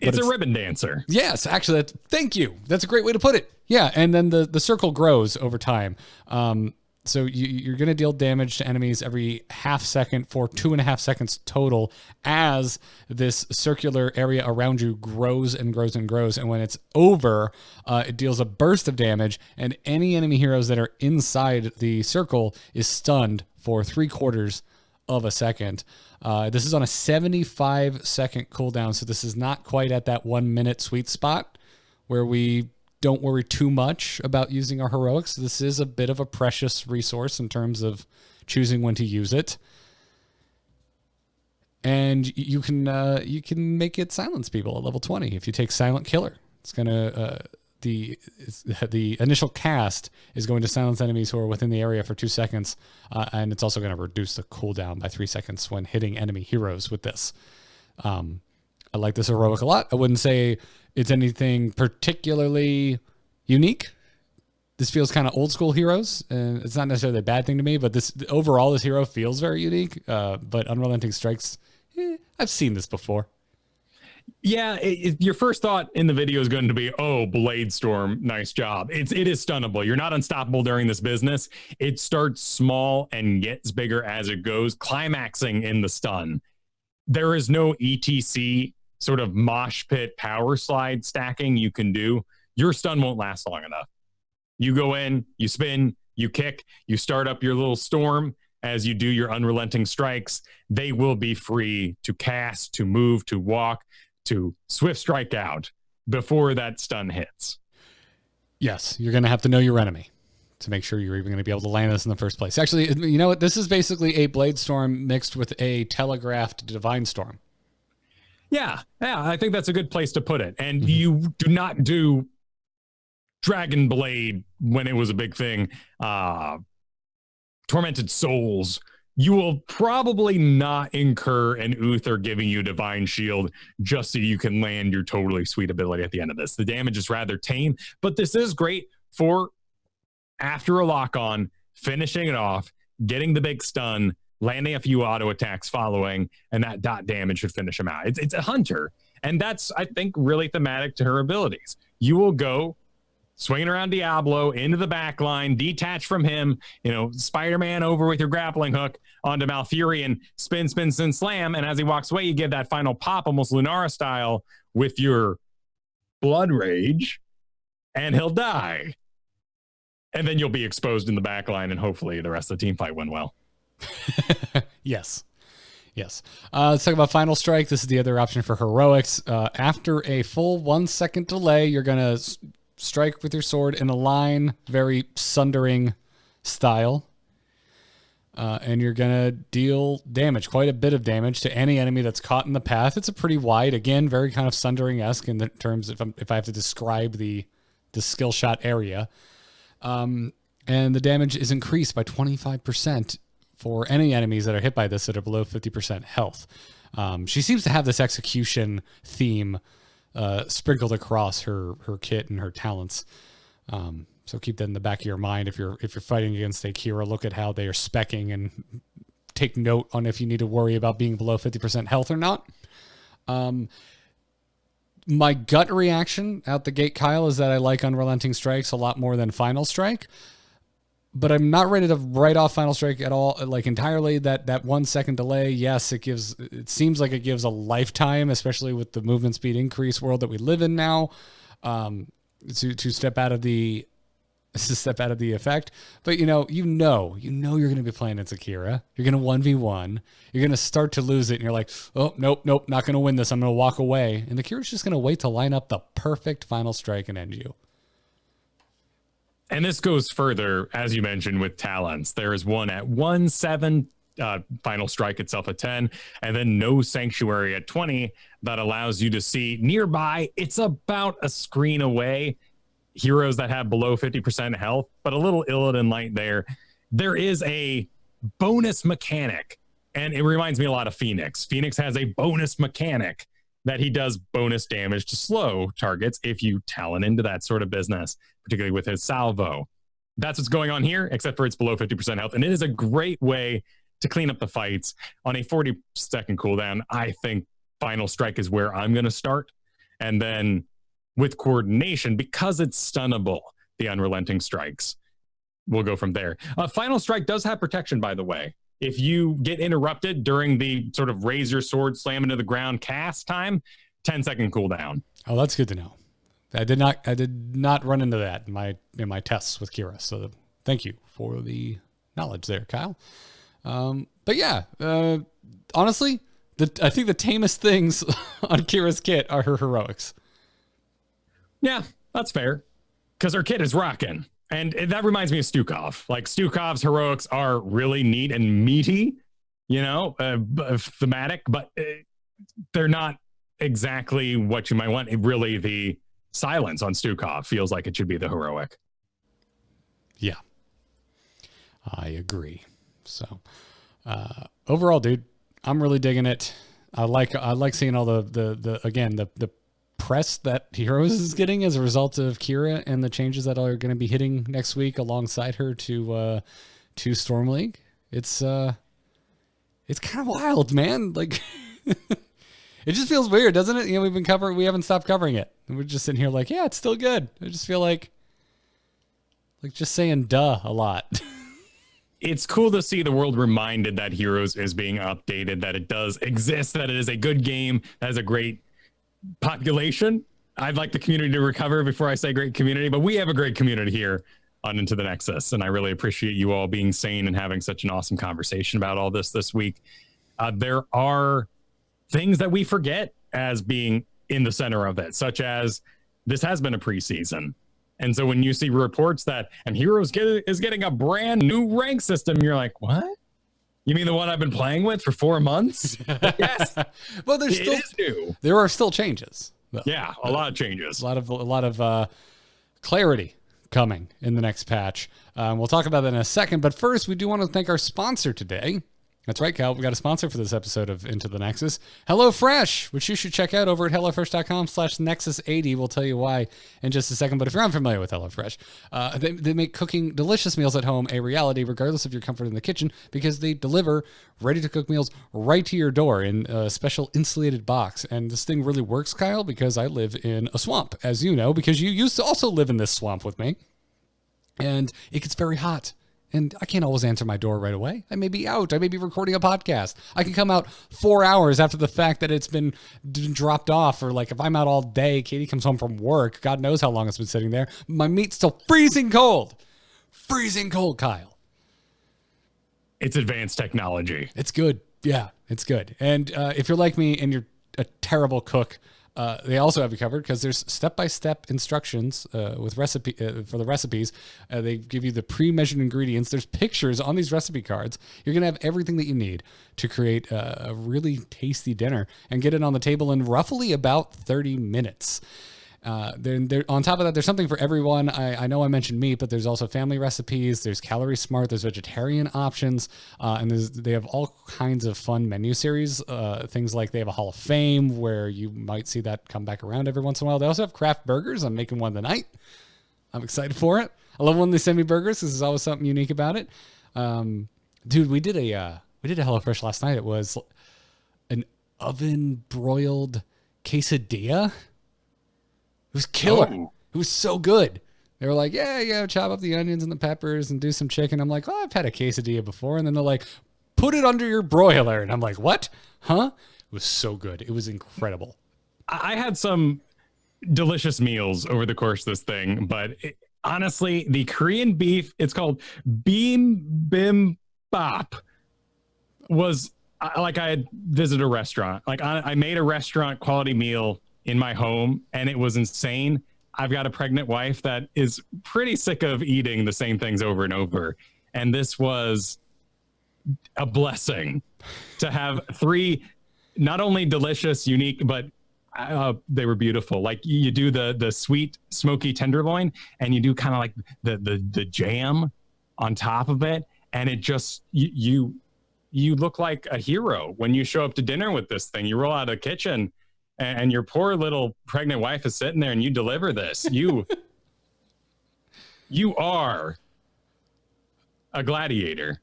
It's a ribbon dancer. Yes, actually, thank you. That's a great way to put it. Yeah, and then the circle grows over time. So you're going to deal damage to enemies every half second for 2.5 seconds total as this circular area around you grows and grows and grows. And when it's over, it deals a burst of damage, and any enemy heroes that are inside the circle is stunned for 3/4 of a second. This is on a 75-second cooldown, so this is not quite at that 1 minute sweet spot where we don't worry too much about using our heroics. This is a bit of a precious resource in terms of choosing when to use it. And you can make it silence people at level 20 if you take Silent Killer. It's gonna the initial cast is going to silence enemies who are within the area for 2 seconds, and it's also going to reduce the cooldown by 3 seconds when hitting enemy heroes with this. I like this heroic a lot. I wouldn't say it's anything particularly unique. This feels kind of old school heroes, and it's not necessarily a bad thing to me, but this hero feels very unique. But Unrelenting Strikes, I've seen this before. Yeah, your first thought in the video is going to be, oh, Blade Storm, nice job. It is stunnable. You're not unstoppable during this business. It starts small and gets bigger as it goes, climaxing in the stun. There is no ETC sort of mosh pit power slide stacking you can do. Your stun won't last long enough. You go in, you spin, you kick, you start up your little storm. As you do your Unrelenting Strikes, they will be free to cast, to move, to walk, to swift strike out before that stun hits. Yes, you're going to have to know your enemy to make sure you're even going to be able to land this in the first place. Actually, you know what? This is basically a Blade Storm mixed with a telegraphed Divine Storm. Yeah, I think that's a good place to put it. And you do not do Dragon Blade when it was a big thing. Tormented Souls. You will probably not incur an Uther giving you Divine Shield just so you can land your totally sweet ability at the end of this. The damage is rather tame, but this is great for after a lock-on, finishing it off, getting the big stun, landing a few auto attacks following, and that dot damage should finish him out. It's a hunter, and that's, I think, really thematic to her abilities. You will go swinging around Diablo into the back line, detach from him, Spider-Man over with your grappling hook onto Malfurion, spin, slam, and as he walks away, you give that final pop, almost Lunara style, with your Blood Rage, and he'll die. And then you'll be exposed in the back line, and hopefully the rest of the team fight went well. Yes. Let's talk about Final Strike. This is the other option for heroics. After a full 1 second delay, you're going to strike with your sword in a line, very sundering style. And you're going to deal damage, quite a bit of damage to any enemy that's caught in the path. It's a pretty wide, again, very kind of sundering-esque in the terms if I have to describe the skill shot area. And the damage is increased by 25% for any enemies that are hit by this that are below 50% health. She seems to have this execution theme sprinkled across her kit and her talents. So keep that in the back of your mind. If you're fighting against a Kira, look at how they are speccing and take note on if you need to worry about being below 50% health or not. My gut reaction out the gate, Kyle, is that I like Unrelenting Strikes a lot more than Final Strike. But I'm not ready to write off Final Strike at all, like entirely. That 1 second delay, yes, it seems like it gives a lifetime, especially with the movement speed increase world that we live in now, to step out of the effect. But you're going to be playing as Akira. You're going to 1v1. You're going to start to lose it, and you're like, oh, nope, not going to win this. I'm going to walk away. And Akira's just going to wait to line up the perfect Final Strike and end you. And this goes further, as you mentioned, with talents. There is one at 1/7, Final Strike itself at 10, and then No Sanctuary at 20 that allows you to see nearby. It's about a screen away. Heroes that have below 50% health, but a little Illidan light there. There is a bonus mechanic, and it reminds me a lot of Phoenix. Phoenix has a bonus mechanic that he does bonus damage to slow targets if you talent into that sort of business, particularly with his salvo. That's what's going on here, except for it's below 50% health. And it is a great way to clean up the fights on a 40-second cooldown. I think Final Strike is where I'm going to start. And then with coordination, because it's stunnable, the unrelenting strikes, we'll go from there. Final strike does have protection, by the way. If you get interrupted during the sort of raise your sword, slam into the ground cast time, 10-second cooldown. Oh, that's good to know. I did not run into that in my tests with Kira. So thank you for the knowledge there, Kyle. But yeah, honestly, I think the tamest things on Kira's kit are her heroics. Yeah, that's fair. Because her kit is rocking. And that reminds me of Stukov. Like, Stukov's heroics are really neat and meaty, thematic, but they're not exactly what you might want. Really, the silence on Stukov feels like it should be the heroic. Yeah, I agree. So, overall, dude, I'm really digging it. I like seeing all the press that Heroes is getting as a result of Kira and the changes that are going to be hitting next week alongside her to Storm League. It's kind of wild, man. Like, it just feels weird, doesn't it? We haven't stopped covering it. And we're just sitting here like, yeah, it's still good. I just feel like just saying duh a lot. It's cool to see the world reminded that Heroes is being updated, that it does exist, that it is a good game, that is a great population. I'd like the community to recover before I say great community, but we have a great community here on Into the Nexus, and I really appreciate you all being sane and having such an awesome conversation about all this week. There are things that we forget as being in the center of it, such as this has been a preseason. And so when you see reports that Heroes is getting a brand new rank system, you're like, what? You mean the one I've been playing with for 4 months? Yes. Well, there are still changes. Yeah, a lot of changes. A lot of clarity coming in the next patch. We'll talk about that in a second. But first, we do want to thank our sponsor today. That's right, Cal. We got a sponsor for this episode of Into the Nexus, HelloFresh, which you should check out over at HelloFresh.com/Nexus80. We'll tell you why in just a second. But if you're unfamiliar with HelloFresh, they make cooking delicious meals at home a reality, regardless of your comfort in the kitchen, because they deliver ready-to-cook meals right to your door in a special insulated box. And this thing really works, Kyle, because I live in a swamp, as you know, because you used to also live in this swamp with me. And it gets very hot. And I can't always answer my door right away. I may be out. I may be recording a podcast. I can come out 4 hours after the fact that it's been dropped off. Or like if I'm out all day, Katie comes home from work. God knows how long it's been sitting there. My meat's still freezing cold. Freezing cold, Kyle. It's advanced technology. It's good. Yeah, it's good. And if you're like me and you're a terrible cook, they also have you covered because there's step-by-step instructions with for the recipes. They give you the pre-measured ingredients. There's pictures on these recipe cards. You're going to have everything that you need to create a really tasty dinner and get it on the table in roughly about 30 minutes. On top of that, there's something for everyone. I know I mentioned meat, but there's also family recipes. There's calorie smart. There's vegetarian options. And they have all kinds of fun menu series. Things like they have a Hall of Fame where you might see that come back around every once in a while. They also have craft burgers. I'm making one tonight. I'm excited for it. I love when they send me burgers. This is always something unique about it. Dude, we did a HelloFresh last night. It was an oven broiled quesadilla. It was killer. Oh. It was so good. They were like, yeah, chop up the onions and the peppers and do some chicken. I'm like, I've had a quesadilla before. And then they're like, put it under your broiler. And I'm like, what? Huh? It was so good. It was incredible. I had some delicious meals over the course of this thing, but honestly, the Korean beef, it's called bibimbap, was like I had visited a restaurant. Like I made a restaurant quality meal in my home, and it was insane. I've got a pregnant wife that is pretty sick of eating the same things over and over. And this was a blessing to have 3, not only delicious, unique, but they were beautiful. Like you do the sweet, smoky tenderloin, and you do kind of like the jam on top of it. And it just, you look like a hero when you show up to dinner with this thing. You roll out of the kitchen, and your poor little pregnant wife is sitting there and you deliver this. You are a gladiator.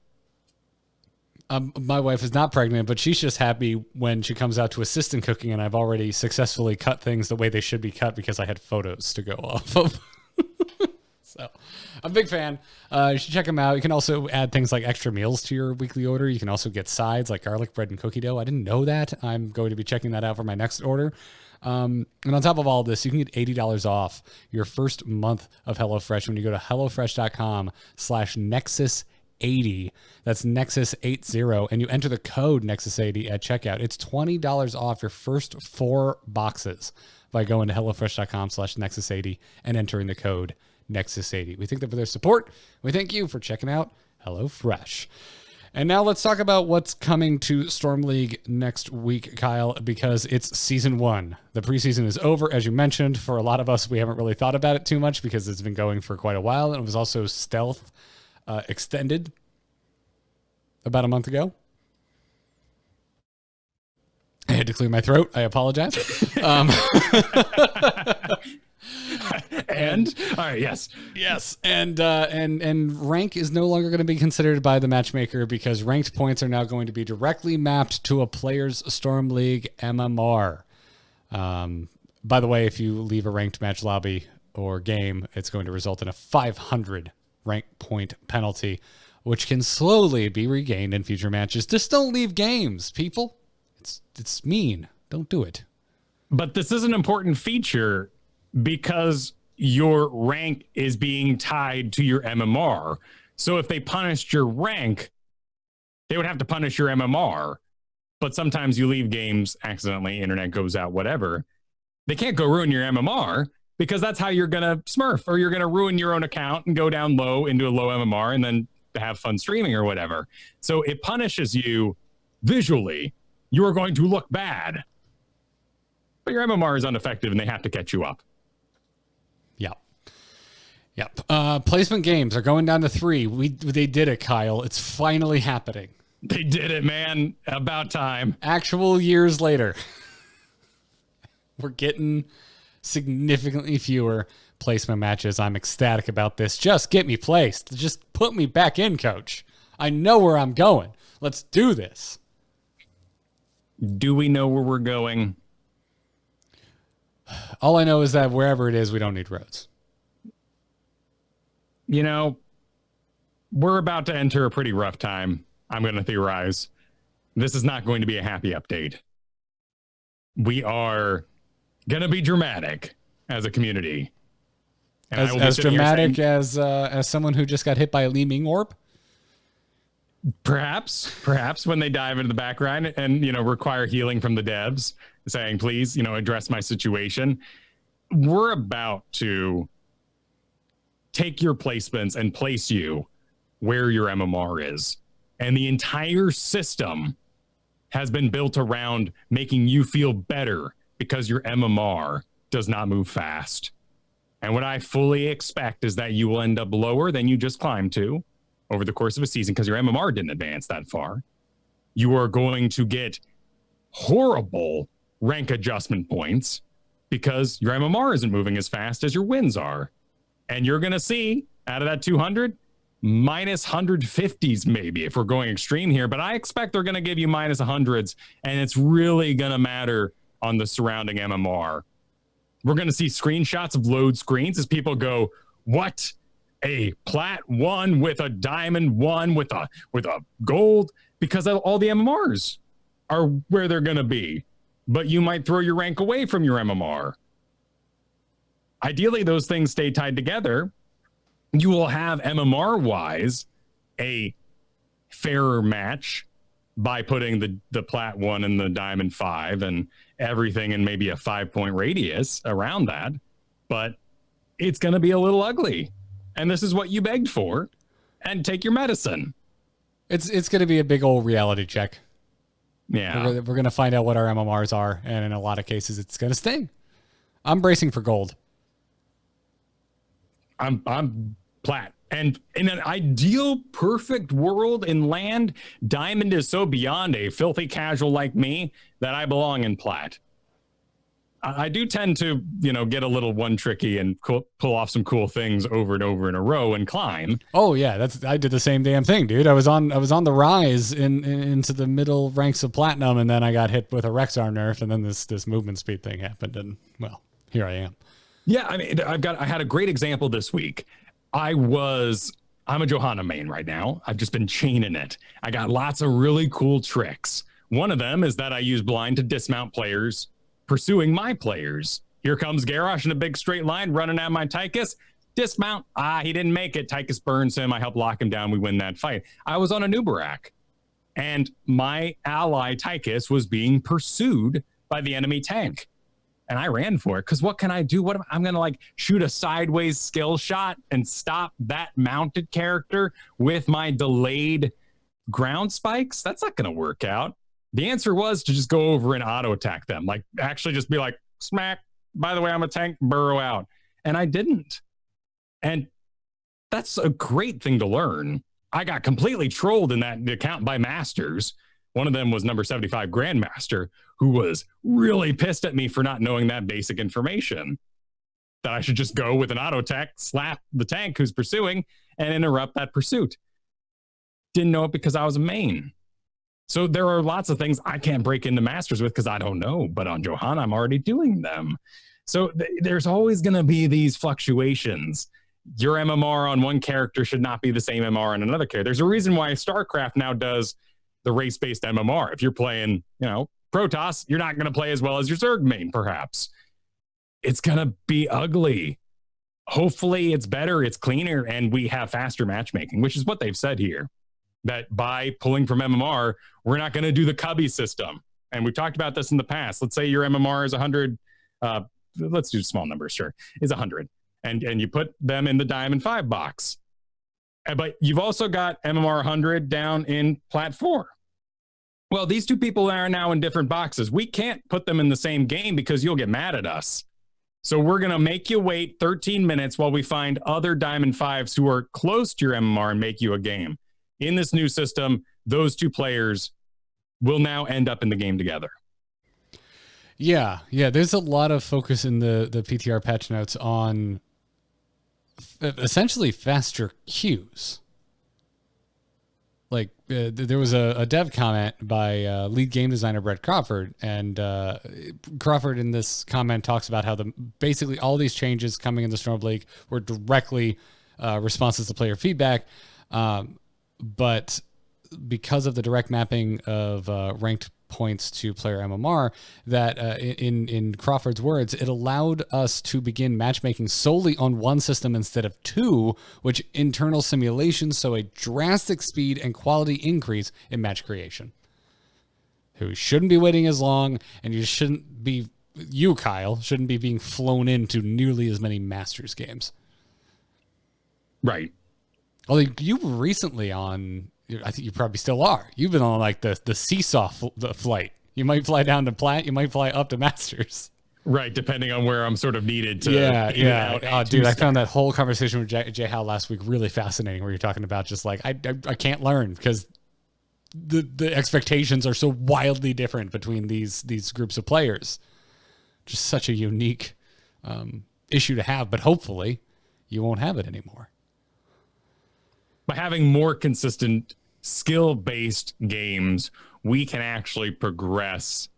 My wife is not pregnant, but she's just happy when she comes out to assist in cooking, and I've already successfully cut things the way they should be cut because I had photos to go off of. So I'm a big fan. You should check them out. You can also add things like extra meals to your weekly order. You can also get sides like garlic bread and cookie dough. I didn't know that. I'm going to be checking that out for my next order. And on top of all this, you can get $80 off your first month of HelloFresh when you go to HelloFresh.com/Nexus80. That's Nexus80. And you enter the code Nexus80 at checkout. It's $20 off your first 4 boxes by going to HelloFresh.com/Nexus80 and entering the code Nexus80. We thank them for their support. We thank you for checking out HelloFresh. And now let's talk about what's coming to Storm League next week, Kyle, because it's season 1. The preseason is over, as you mentioned. For a lot of us, we haven't really thought about it too much because it's been going for quite a while. And it was also stealth extended about a month ago. I had to clear my throat. I apologize. And all right, yes, and rank is no longer going to be considered by the matchmaker because ranked points are now going to be directly mapped to a player's Storm League MMR. By the way, if you leave a ranked match lobby or game, it's going to result in a 500 rank point penalty, which can slowly be regained in future matches. Just don't leave games, people. It's mean. Don't do it. But this is an important feature because your rank is being tied to your MMR. So if they punished your rank, they would have to punish your MMR. But sometimes you leave games accidentally, internet goes out, whatever. They can't go ruin your MMR because that's how you're going to smurf, or you're going to ruin your own account and go down low into a low MMR and then have fun streaming or whatever. So it punishes you visually. You are going to look bad. But your MMR is ineffective and they have to catch you up. Yep. Placement games are going down to 3. They did it, Kyle. It's finally happening. They did it, man. About time. Actual years later. We're getting significantly fewer placement matches. I'm ecstatic about this. Just get me placed. Just put me back in, coach. I know where I'm going. Let's do this. Do we know where we're going? All I know is that wherever it is, we don't need roads. You know, we're about to enter a pretty rough time. I'm going to theorize. This is not going to be a happy update. We are going to be dramatic as a community. And as dramatic as someone who just got hit by a Li-Ming orb? Perhaps when they dive into the background and, require healing from the devs, saying, please, address my situation. We're about to take your placements and place you where your MMR is. And the entire system has been built around making you feel better because your MMR does not move fast. And what I fully expect is that you will end up lower than you just climbed to over the course of a season because your MMR didn't advance that far. You are going to get horrible rank adjustment points because your MMR isn't moving as fast as your wins are. And you're going to see out of that 200, minus 150s maybe if we're going extreme here. But I expect they're going to give you minus 100s, and it's really going to matter on the surrounding MMR. We're going to see screenshots of load screens as people go, what? A plat 1 with a diamond 1 with a gold? Because all the MMRs are where they're going to be. But you might throw your rank away from your MMR. Ideally, those things stay tied together. You will have MMR-wise a fairer match by putting the plat 1 and the diamond 5 and everything in maybe a 5-point radius around that. But it's going to be a little ugly. And this is what you begged for. And take your medicine. It's going to be a big old reality check. Yeah. We're going to find out what our MMRs are. And in a lot of cases, it's going to sting. I'm bracing for gold. I'm plat. And in an ideal, perfect world in land, diamond is so beyond a filthy casual like me that I belong in plat. I do tend to, get a little one tricky and pull off some cool things over and over in a row and climb. Oh yeah, I did the same damn thing, dude. I was on the rise into the middle ranks of platinum, and then I got hit with a Rexar nerf, and then this movement speed thing happened, and well, here I am. Yeah, I mean, I had a great example this week. I'm a Johanna main right now. I've just been chaining it. I got lots of really cool tricks. One of them is that I use blind to dismount players pursuing my players. Here comes Garrosh in a big straight line running at my Tychus. Dismount. He didn't make it. Tychus burns him. I help lock him down. We win that fight. I was on a Nubarak, and my ally Tychus was being pursued by the enemy tank. And I ran for it because what can I do? I'm going to shoot a sideways skill shot and stop that mounted character with my delayed ground spikes? That's not going to work out. The answer was to just go over and auto attack them. Actually just be like, smack. By the way, I'm a tank, burrow out. And I didn't. And that's a great thing to learn. I got completely trolled in that account by masters. One of them was number 75 Grandmaster, who was really pissed at me for not knowing that basic information. That I should just go with an auto attack, slap the tank who's pursuing, and interrupt that pursuit. Didn't know it because I was a main. So there are lots of things I can't break into masters with because I don't know. But on Johanna, I'm already doing them. So there's always going to be these fluctuations. Your MMR on one character should not be the same MMR on another character. There's a reason why StarCraft now does the race-based MMR. If you're playing, Protoss, you're not going to play as well as your Zerg main, perhaps. It's going to be ugly. Hopefully it's better, it's cleaner, and we have faster matchmaking, which is what they've said here. That by pulling from MMR, we're not going to do the cubby system. And we've talked about this in the past. Let's say your MMR is 100. Let's do small numbers, sure. Is 100. And you put them in the Diamond 5 box. But you've also got MMR 100 down in Plat 4. Well, these two people are now in different boxes. We can't put them in the same game because you'll get mad at us. So we're going to make you wait 13 minutes while we find other Diamond 5s who are close to your MMR and make you a game. In this new system, those two players will now end up in the game together. Yeah. There's a lot of focus in the PTR patch notes on essentially faster queues. There was a dev comment by lead game designer Brett Crawford, and Crawford in this comment talks about how basically all these changes coming in the Storm League were directly responses to player feedback, but because of the direct mapping of ranked points to player MMR, that in Crawford's words, it allowed us to begin matchmaking solely on one system instead of two, which internal simulations saw a drastic speed and quality increase in match creation. Who shouldn't be waiting as long, and you, Kyle, shouldn't be being flown into nearly as many Masters games. Right. Although you were recently on, I think you probably still are. You've been on the seesaw flight. You might fly down to Plat. You might fly up to Masters. Right, depending on where I'm sort of needed to. Yeah. Oh, dude, I found that whole conversation with Jay Hal last week really fascinating, where you're talking about just I can't learn because the expectations are so wildly different between these groups of players. Just such a unique issue to have, but hopefully you won't have it anymore. By having more consistent skill-based games, we can actually progress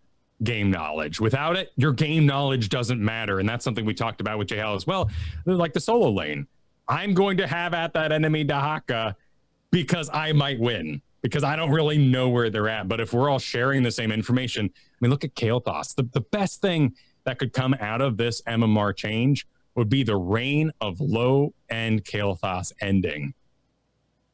game knowledge. Without it, your game knowledge doesn't matter. And that's something we talked about with JL as well. Like the solo lane. I'm going to have at that enemy Dahaka because I might win, because I don't really know where they're at. But if we're all sharing the same information, I mean, look at Kael'thas. The best thing that could come out of this MMR change would be the reign of low-end Kael'thas ending.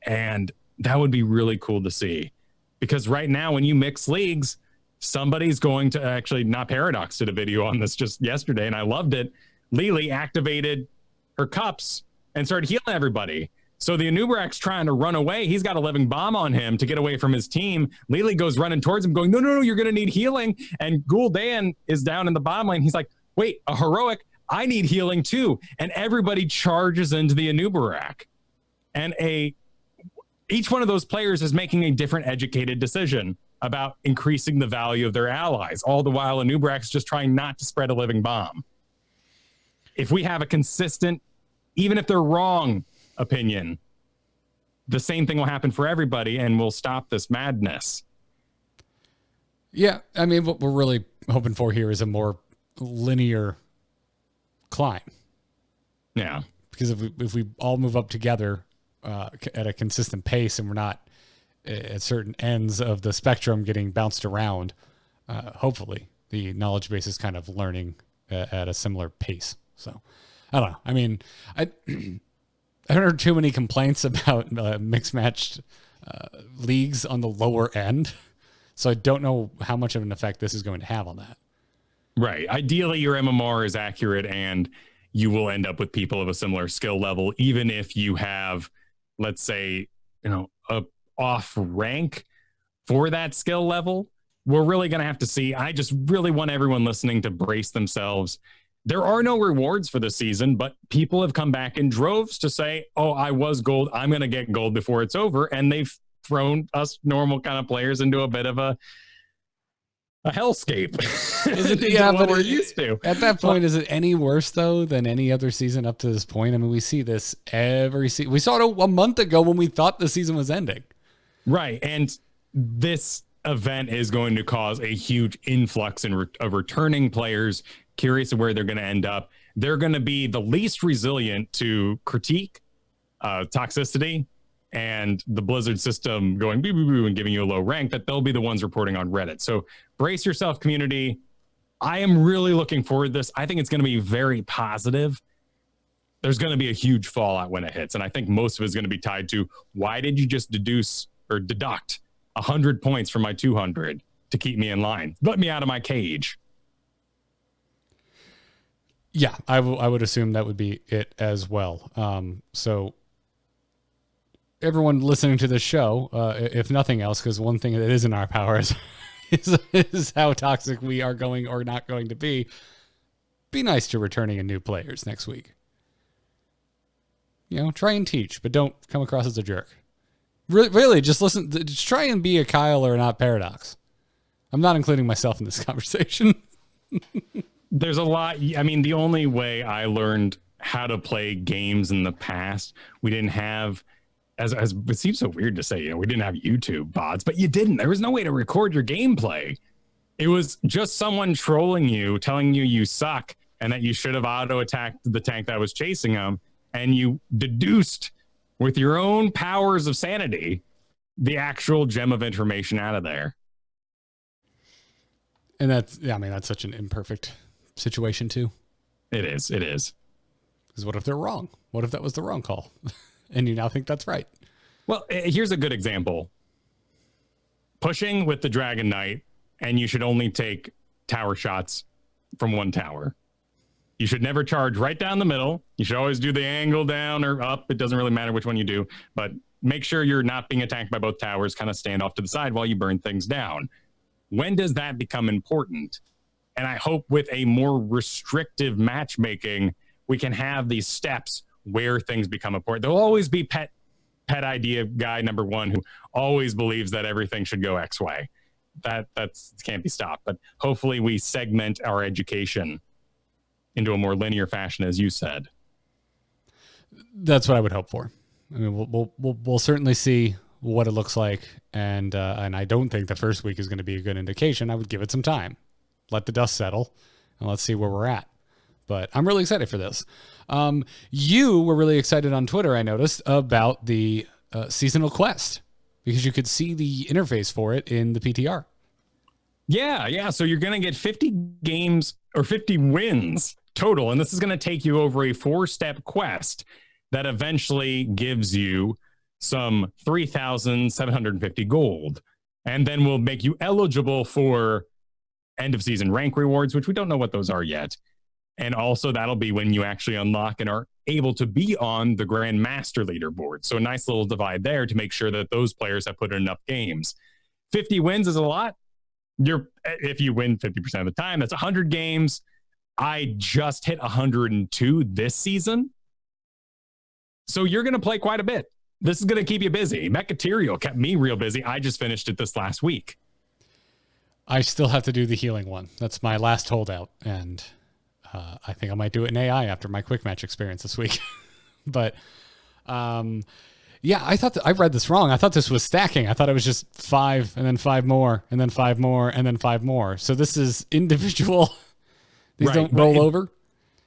And that would be really cool to see, because right now when you mix leagues, somebody's going to actually, not Paradox did a video on this just yesterday, and I loved it. Lily activated her cups and started healing everybody. So the Anubarak's trying to run away. He's got a living bomb on him to get away from his team. Lily goes running towards him going, no, you're going to need healing. And Gul'dan is down in the bottom lane. He's like, wait, a heroic? I need healing too. And everybody charges into the Anubarak. And each one of those players is making a different educated decision. about increasing the value of their allies, all the while Anubrax is just trying not to spread a living bomb. If we have a consistent, even if they're wrong, opinion, the same thing will happen for everybody, and we'll stop this madness. Yeah, I mean, what we're really hoping for here is a more linear climb. Yeah. Because if we all move up together at a consistent pace and we're not at certain ends of the spectrum getting bounced around, hopefully the knowledge base is kind of learning at a similar pace. So I don't know. I mean, I haven't heard too many complaints about mixed matched leagues on the lower end. So I don't know how much of an effect this is going to have on that. Right. Ideally, your MMR is accurate and you will end up with people of a similar skill level, even if you have, let's say, a off rank for that skill level. We're really going to have to see. I just really want everyone listening to brace themselves. There are no rewards for the season, but people have come back in droves to say, oh, I was gold. I'm going to get gold before it's over. And they've thrown us normal kind of players into a bit of a hellscape. Is it, yeah, but we're used to. At that point, is it any worse though than any other season up to this point? I mean, we see this every season. We saw it a month ago when we thought the season was ending. Right, and this event is going to cause a huge influx of returning players, curious of where they're going to end up. They're going to be the least resilient to critique, toxicity, and the Blizzard system going boo boo boo and giving you a low rank, that they'll be the ones reporting on Reddit. So brace yourself, community. I am really looking forward to this. I think it's going to be very positive. There's going to be a huge fallout when it hits. And I think most of it is going to be tied to, why did you just deduct 100 points from my 200 to keep me in line? Let me out of my cage. Yeah, I would assume that would be it as well. So everyone listening to this show, if nothing else, because one thing that is in our power is how toxic we are going or not going to be nice to returning and new players next week. Try and teach, but don't come across as a jerk. Really, just listen. Just try and be a Kyle or not Paradox. I'm not including myself in this conversation. There's a lot. I mean, the only way I learned how to play games in the past, we didn't have, as it seems so weird to say, we didn't have YouTube bots, but you didn't. There was no way to record your gameplay. It was just someone trolling you, telling you suck, and that you should have auto-attacked the tank that was chasing them, and you deduced with your own powers of sanity the actual gem of information out of there. And that's such an imperfect situation too. It is. Because what if they're wrong? What if that was the wrong call? And you now think that's right? Well, here's a good example. Pushing with the Dragon Knight, and you should only take tower shots from one tower. You should never charge right down the middle. You should always do the angle down or up. It doesn't really matter which one you do, but make sure you're not being attacked by both towers. Kind of stand off to the side while you burn things down. When does that become important? And I hope with a more restrictive matchmaking, we can have these steps where things become important. There'll always be pet idea guy number one who always believes that everything should go X way. That can't be stopped. But hopefully we segment our education into a more linear fashion, as you said. That's what I would hope for. I mean, we'll certainly see what it looks like, and I don't think the first week is going to be a good indication. I would give it some time, let the dust settle, and let's see where we're at. But I'm really excited for this. You were really excited on Twitter, I noticed, about the seasonal quest, because you could see the interface for it in the PTR. Yeah. So you're going to get 50 games or 50 wins total, and this is going to take you over a 4-step quest that eventually gives you some 3,750 gold, and then will make you eligible for end of season rank rewards, which we don't know what those are yet. And also that'll be when you actually unlock and are able to be on the Grand Master leaderboard. So a nice little divide there to make sure that those players have put in enough games. 50 wins is a lot. If you win 50% of the time, that's 100 games. I just hit 102 this season. So you're going to play quite a bit. This is going to keep you busy. Mechaterial kept me real busy. I just finished it this last week. I still have to do the healing one. That's my last holdout, and I think I might do it in AI after my quick match experience this week. But yeah, I thought I read this wrong. I thought this was stacking. I thought it was just 5 and then 5 more and then 5 more and then 5 more. So this is individual. These don't roll over.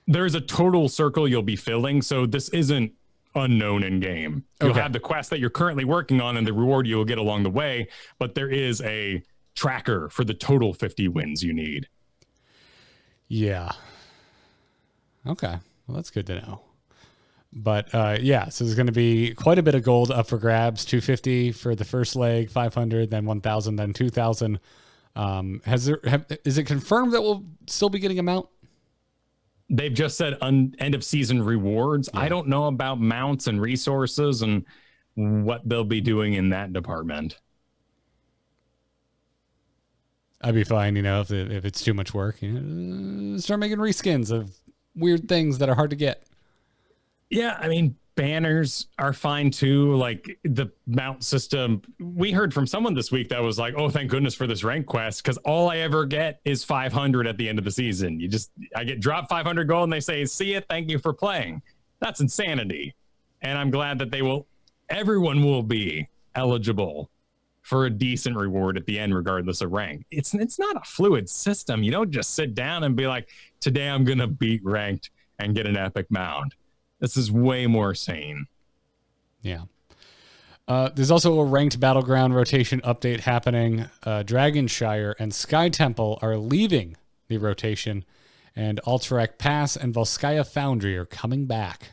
There's a total circle you'll be filling, so this isn't unknown in game. You'll have the quest that you're currently working on and the reward you will get along the way, but there is a tracker for the total 50 wins you need. Yeah. Okay. Well, that's good to know. But yeah, so there's going to be quite a bit of gold up for grabs. 250 for the first leg, 500, then 1,000, then 2,000. Is it confirmed that we'll still be getting a mount? They've just said end of season rewards. Yeah. I don't know about mounts and resources and what they'll be doing in that department. I'd be fine, if it's too much work. Start making reskins of weird things that are hard to get. Yeah, I mean, banners are fine too. Like the mount system, we heard from someone this week that was like, oh, thank goodness for this rank quest, because all I ever get is 500 at the end of the season. I get dropped 500 gold and they say, see it, thank you for playing. That's insanity. And I'm glad that everyone will be eligible for a decent reward at the end, regardless of rank. It's not a fluid system. You don't just sit down and be like, today I'm going to beat ranked and get an epic mount. This is way more sane. Yeah. There's also a ranked battleground rotation update happening. Dragonshire and Sky Temple are leaving the rotation, and Alterac Pass and Volskaya Foundry are coming back.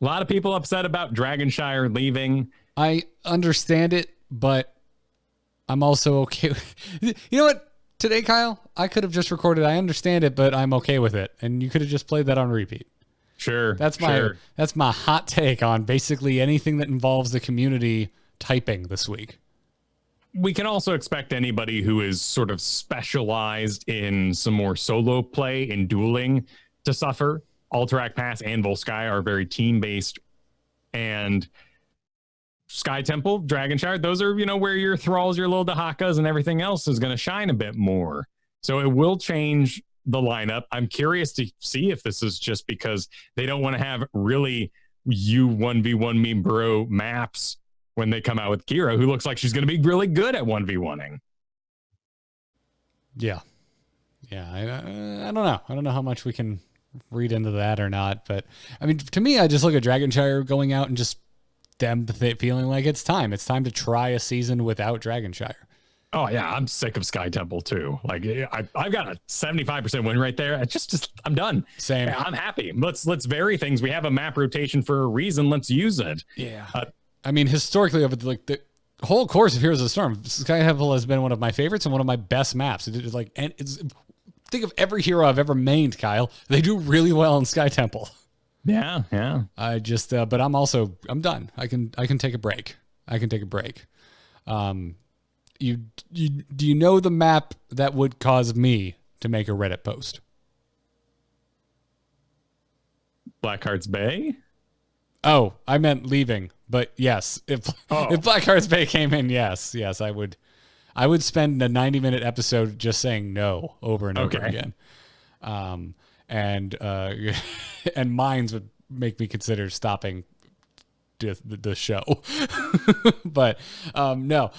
A lot of people upset about Dragonshire leaving. I understand it, but I'm also okay. You know what? Today, Kyle, I could have just recorded. I understand it, but I'm okay with it. And you could have just played that on repeat. Sure. That's my hot take on basically anything that involves the community typing this week. We can also expect anybody who is sort of specialized in some more solo play in dueling to suffer. Alterac Pass and Volskaya are very team-based, and Sky Temple, Dragonshire, those are, where your thralls, your little Dahakas, and everything else is going to shine a bit more. So it will change the lineup. I'm curious to see if this is just because they don't want to have really you 1v1 me bro maps when they come out with Kira, who looks like she's going to be really good at 1v1ing. Yeah. I don't know. I don't know how much we can read into that or not, but I mean, to me, I just look at Dragonshire going out and just them feeling like it's time to try a season without Dragonshire. Oh yeah, I'm sick of Sky Temple too. Like I've got a 75% win right there. It's just I'm done. Same. I'm happy. Let's vary things. We have a map rotation for a reason. Let's use it. Yeah. I mean, historically, over the whole course of Heroes of the Storm, Sky Temple has been one of my favorites and one of my best maps. Think of every hero I've ever mained, Kyle. They do really well in Sky Temple. Yeah. I just, but I'm done. I can take a break. Do you know the map that would cause me to make a Reddit post? Blackheart's Bay? Oh, I meant leaving. But yes, if Blackheart's Bay came in, yes, I would spend a 90-minute episode just saying no over and over again. And mines would make me consider stopping the show. But no,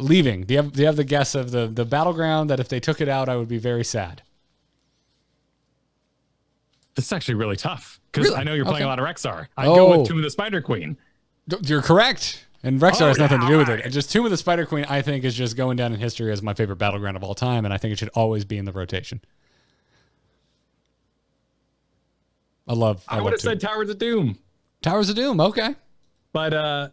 leaving. Do you have the guess of the battleground that if they took it out, I would be very sad? This is actually really tough because I know you're playing a lot of Rexar. I'd go with Tomb of the Spider Queen. You're correct. And Rexar has nothing to do with it. And just Tomb of the Spider Queen, I think, is just going down in history as my favorite battleground of all time, and I think it should always be in the rotation. I would have said Towers of Doom. Towers of Doom, okay. But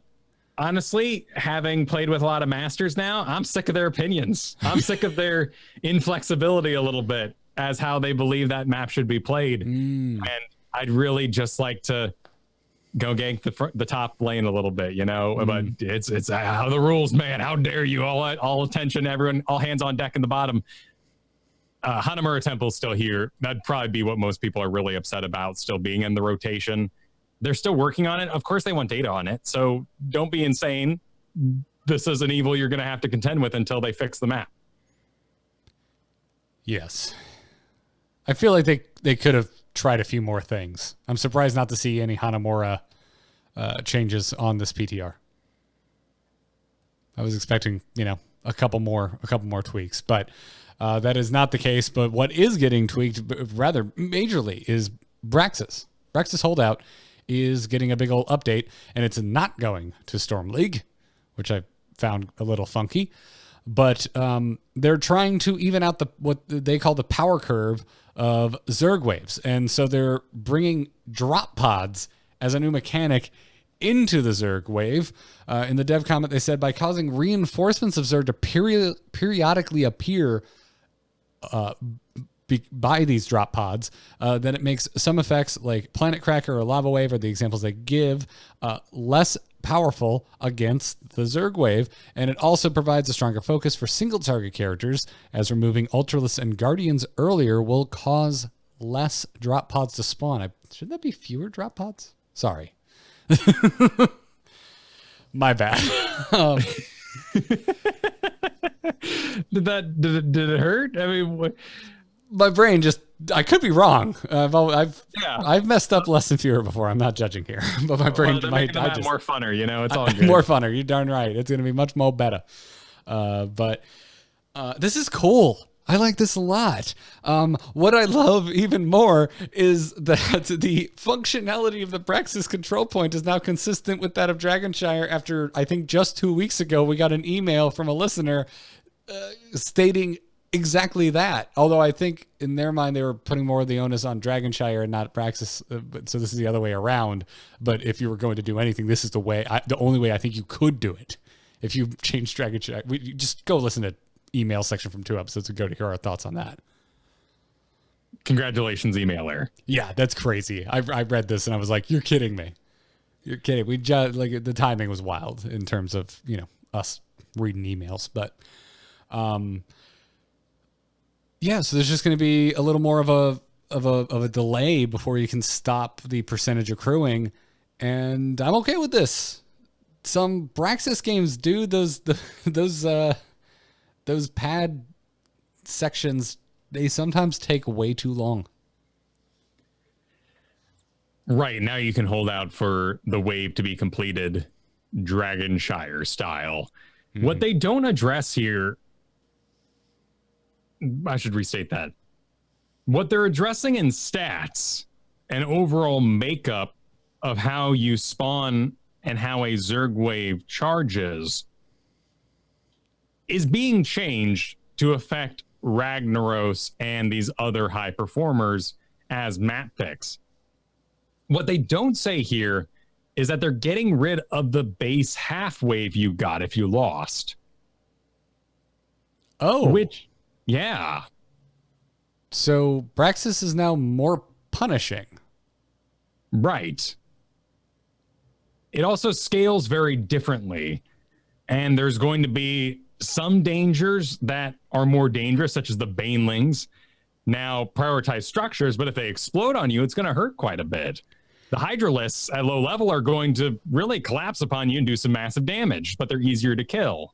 honestly, having played with a lot of masters now, I'm sick of their opinions. I'm sick of their inflexibility a little bit as how they believe that map should be played. And I'd really just like to go gank the top lane a little bit, but it's out of the rules, man. How dare you? All attention, everyone, all hands on deck in the bottom. Hanamura Temple's still here. That'd probably be what most people are really upset about, still being in the rotation. They're still working on it. Of course, they want data on it. So don't be insane. This is an evil you're going to have to contend with until they fix the map. Yes. I feel like they could have tried a few more things. I'm surprised not to see any Hanamura changes on this PTR. I was expecting, a couple more tweaks, but that is not the case. But what is getting tweaked rather majorly is Braxis. Braxis Holdout is getting a big old update, and it's not going to Storm League, which I found a little funky. But they're trying to even out what they call the power curve of Zerg waves. And so they're bringing drop pods as a new mechanic into the Zerg wave. In the dev comment, they said by causing reinforcements of Zerg to periodically appear by these drop pods, then it makes some effects like Planet Cracker or Lava Wave are the examples they give, less powerful against the Zerg wave, and it also provides a stronger focus for single target characters, as removing Ultralists and Guardians earlier will cause less drop pods to spawn. Should that be fewer drop pods? Sorry. My bad. Did it hurt? I mean, my brain I could be wrong. I've messed up less than fewer before. I'm not judging here, but my brain might. More funner, it's all good. More funner. You're darn right. It's going to be much more better. But this is cool. I like this a lot. What I love even more is that the functionality of the Braxis control point is now consistent with that of Dragonshire. After I think just 2 weeks ago, we got an email from a listener stating exactly that. Although I think in their mind, they were putting more of the onus on Dragonshire and not Braxis. So this is the other way around. But if you were going to do anything, this is the only way I think you could do it. If you change Dragonshire, you just go listen to email section from 2 episodes ago to hear our thoughts on that. Congratulations, emailer. Yeah, that's crazy. I read this and I was like, you're kidding me. You're kidding. We just the timing was wild in terms of, us reading emails, but, yeah, so there's just going to be a little more of a delay before you can stop the percentage accruing, and I'm okay with this. Some Braxis games do those pad sections. They sometimes take way too long. Right, now you can hold out for the wave to be completed Dragonshire style. Mm-hmm. What they don't address here, I should restate that. What they're addressing in stats and overall makeup of how you spawn and how a Zerg wave charges is being changed to affect Ragnaros and these other high performers as map picks. What they don't say here is that they're getting rid of the base half wave you got if you lost. Oh. Yeah. So Braxis is now more punishing. Right. It also scales very differently. And there's going to be some dangers that are more dangerous, such as the banelings. Now prioritize structures, but if they explode on you, it's going to hurt quite a bit. The Hydralisks at low level are going to really collapse upon you and do some massive damage, but they're easier to kill.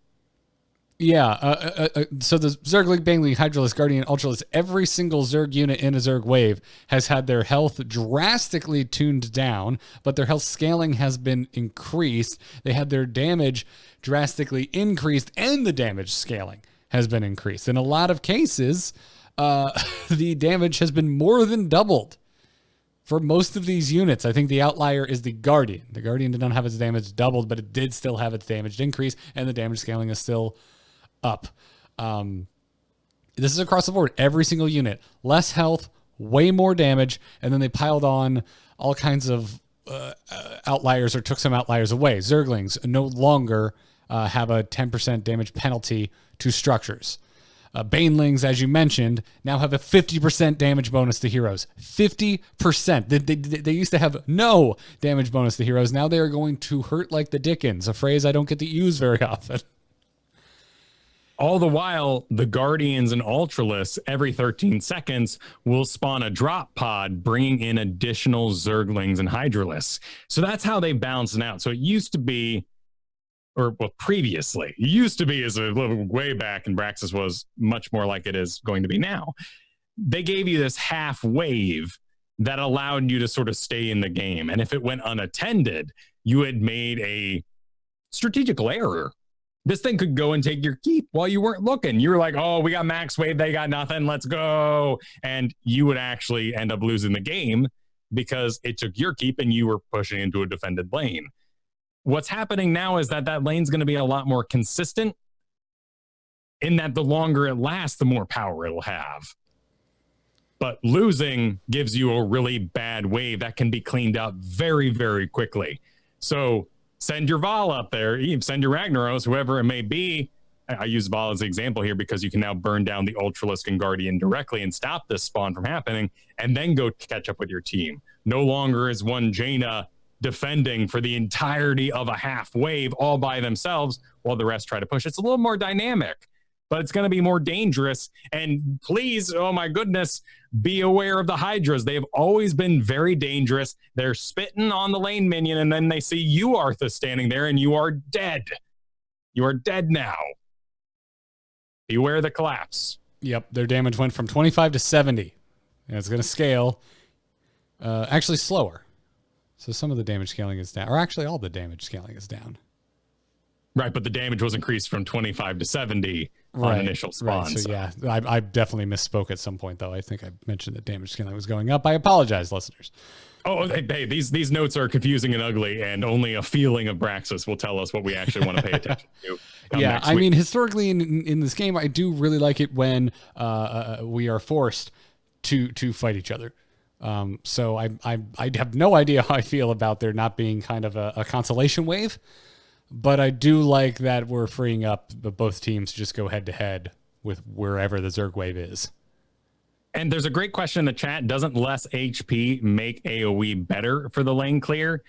Yeah, so the Zerg League, Bangling, Hydralisk, Guardian, Ultralisk, every single Zerg unit in a Zerg wave has had their health drastically tuned down, but their health scaling has been increased. They had their damage drastically increased, and the damage scaling has been increased. In a lot of cases, the damage has been more than doubled for most of these units. I think the outlier is the Guardian. The Guardian did not have its damage doubled, but it did still have its damage increase, and the damage scaling is still up. This is across the board. Every single unit, less health, way more damage, and then they piled on all kinds of outliers or took some outliers away. Zerglings no longer have a 10% damage penalty to structures. Banelings, as you mentioned, now have a 50% damage bonus to heroes. 50%. They used to have no damage bonus to heroes. Now they are going to hurt like the Dickens, a phrase I don't get to use very often. All the while, the Guardians and Ultralists every 13 seconds will spawn a drop pod, bringing in additional Zerglings and Hydralisks. So that's how they balance it out. So it used to be or well, previously, it used to be as a little way back, and Braxis was much more like it is going to be now. They gave you this half wave that allowed you to sort of stay in the game. And if it went unattended, you had made a strategical error. This thing could go and take your keep while you weren't looking. You were like, oh, we got max wave, they got nothing, let's go. And you would actually end up losing the game because it took your keep and you were pushing into a defended lane. What's happening now is that lane's going to be a lot more consistent in that the longer it lasts, the more power it'll have. But losing gives you a really bad wave that can be cleaned up very, very quickly. So send your Val up there, send your Ragnaros, whoever it may be. I use Val as an example here because you can now burn down the Ultralisk and Guardian directly and stop this spawn from happening, and then go catch up with your team. No longer is one Jaina defending for the entirety of a half wave all by themselves while the rest try to push. It's a little more dynamic, but it's going to be more dangerous. And please, oh my goodness, be aware of the Hydras. They've always been very dangerous. They're spitting on the lane minion, and then they see you, Arthas, standing there, and you are dead. You are dead now. Beware of the collapse. Yep, their damage went from 25 to 70. And it's going to scale actually slower. So some of the damage scaling is down. Or actually all the damage scaling is down. Right, but the damage was increased from 25 to 70 on initial spawn. Right, so yeah, I definitely misspoke at some point, though. I think I mentioned that damage scaling was going up. I apologize, listeners. Oh, hey, these notes are confusing and ugly, and only a feeling of Braxis will tell us what we actually want to pay attention to. Yeah, I mean, historically in this game, I do really like it when we are forced to fight each other. So I have no idea how I feel about there not being kind of a consolation wave, but I do like that we're freeing up both teams to just go head to head with wherever the Zerg wave is. And there's a great question in the chat. Doesn't less HP make AoE better for the lane clear?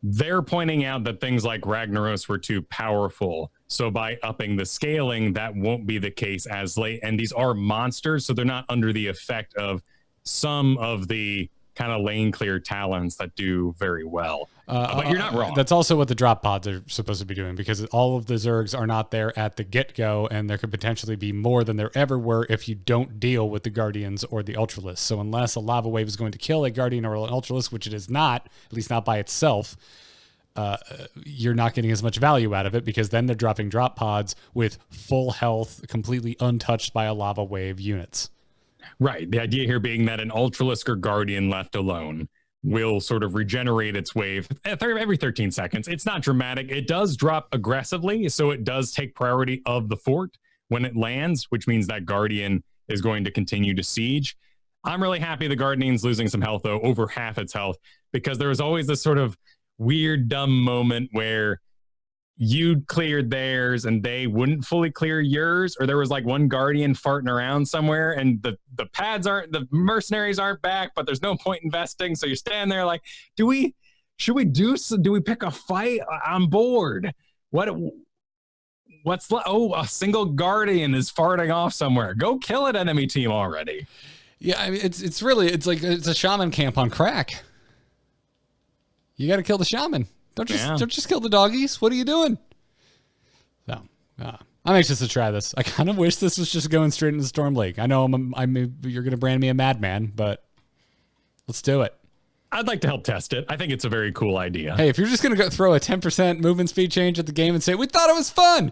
They're pointing out that things like Ragnaros were too powerful. So by upping the scaling, that won't be the case as late. And these are monsters, so they're not under the effect of some of the kind of lane clear talents that do very well. But you're not wrong. That's also what the drop pods are supposed to be doing, because all of the Zergs are not there at the get-go, and there could potentially be more than there ever were if you don't deal with the Guardians or the Ultralisks. So unless a lava wave is going to kill a Guardian or an Ultralisk, which it is not, at least not by itself, you're not getting as much value out of it, because then they're dropping drop pods with full health, completely untouched by a lava wave units. Right. The idea here being that an Ultralisk or Guardian left alone will sort of regenerate its wave every 13 seconds. It's not dramatic. It does drop aggressively, so it does take priority of the fort when it lands, which means that Guardian is going to continue to siege. I'm really happy the Guardian's losing some health, though, over half its health, because there was always this sort of weird, dumb moment where you cleared theirs and they wouldn't fully clear yours, or there was like one Guardian farting around somewhere and the mercenaries aren't back, but there's no point investing. So you're standing there like, do we pick a fight? I'm bored. A single Guardian is farting off somewhere. Go kill an enemy team already. Yeah, I mean, it's a shaman camp on crack. You got to kill the shaman. Don't just kill the doggies. What are you doing? So, I'm anxious to try this. I kind of wish this was just going straight into Storm League. I know you're going to brand me a madman, but let's do it. I'd like to help test it. I think it's a very cool idea. Hey, if you're just going to go throw a 10% movement speed change at the game and say, we thought it was fun,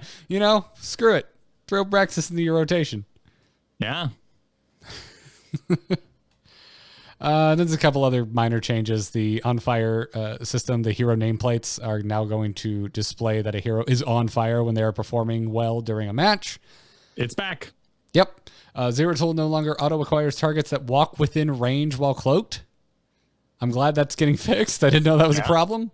screw it. Throw Braxis into your rotation. Yeah. There's a couple other minor changes. The on fire system, the hero nameplates are now going to display that a hero is on fire when they are performing well during a match. It's back. Yep. Zero Tool no longer auto acquires targets that walk within range while cloaked. I'm glad that's getting fixed. I didn't know that was a problem.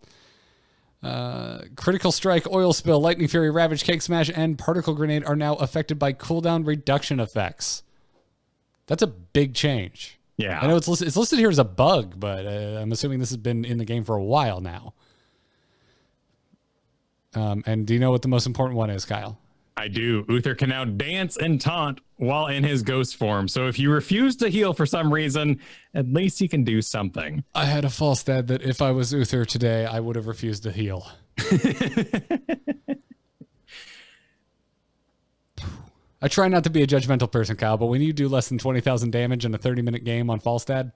Critical Strike, Oil Spill, Lightning Fury, Ravage, Cake Smash, and Particle Grenade are now affected by cooldown reduction effects. That's a big change. Yeah. I know it's listed here as a bug, but I'm assuming this has been in the game for a while now. And do you know what the most important one is, Kyle? I do. Uther can now dance and taunt while in his ghost form. So if you refuse to heal for some reason, at least he can do something. I had a false stat that if I was Uther today, I would have refused to heal. I try not to be a judgmental person, Kyle, but when you do less than 20,000 damage in a 30-minute game on Falstad,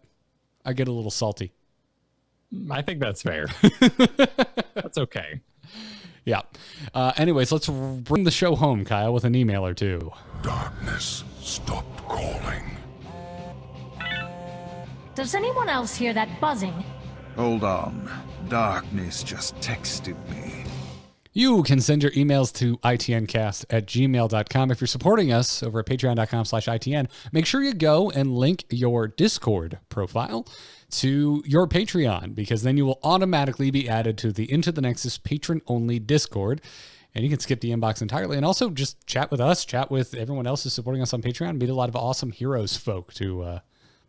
I get a little salty. I think that's fair. That's okay. Yeah. Anyways, let's bring the show home, Kyle, with an email or two. Darkness stopped calling. Does anyone else hear that buzzing? Hold on. Darkness just texted me. You can send your emails to itncast@gmail.com. If you're supporting us over at patreon.com/itn, make sure you go and link your Discord profile to your Patreon, because then you will automatically be added to the Into the Nexus patron-only Discord. And you can skip the inbox entirely and also just chat with us, chat with everyone else who's supporting us on Patreon, meet a lot of awesome heroes folk to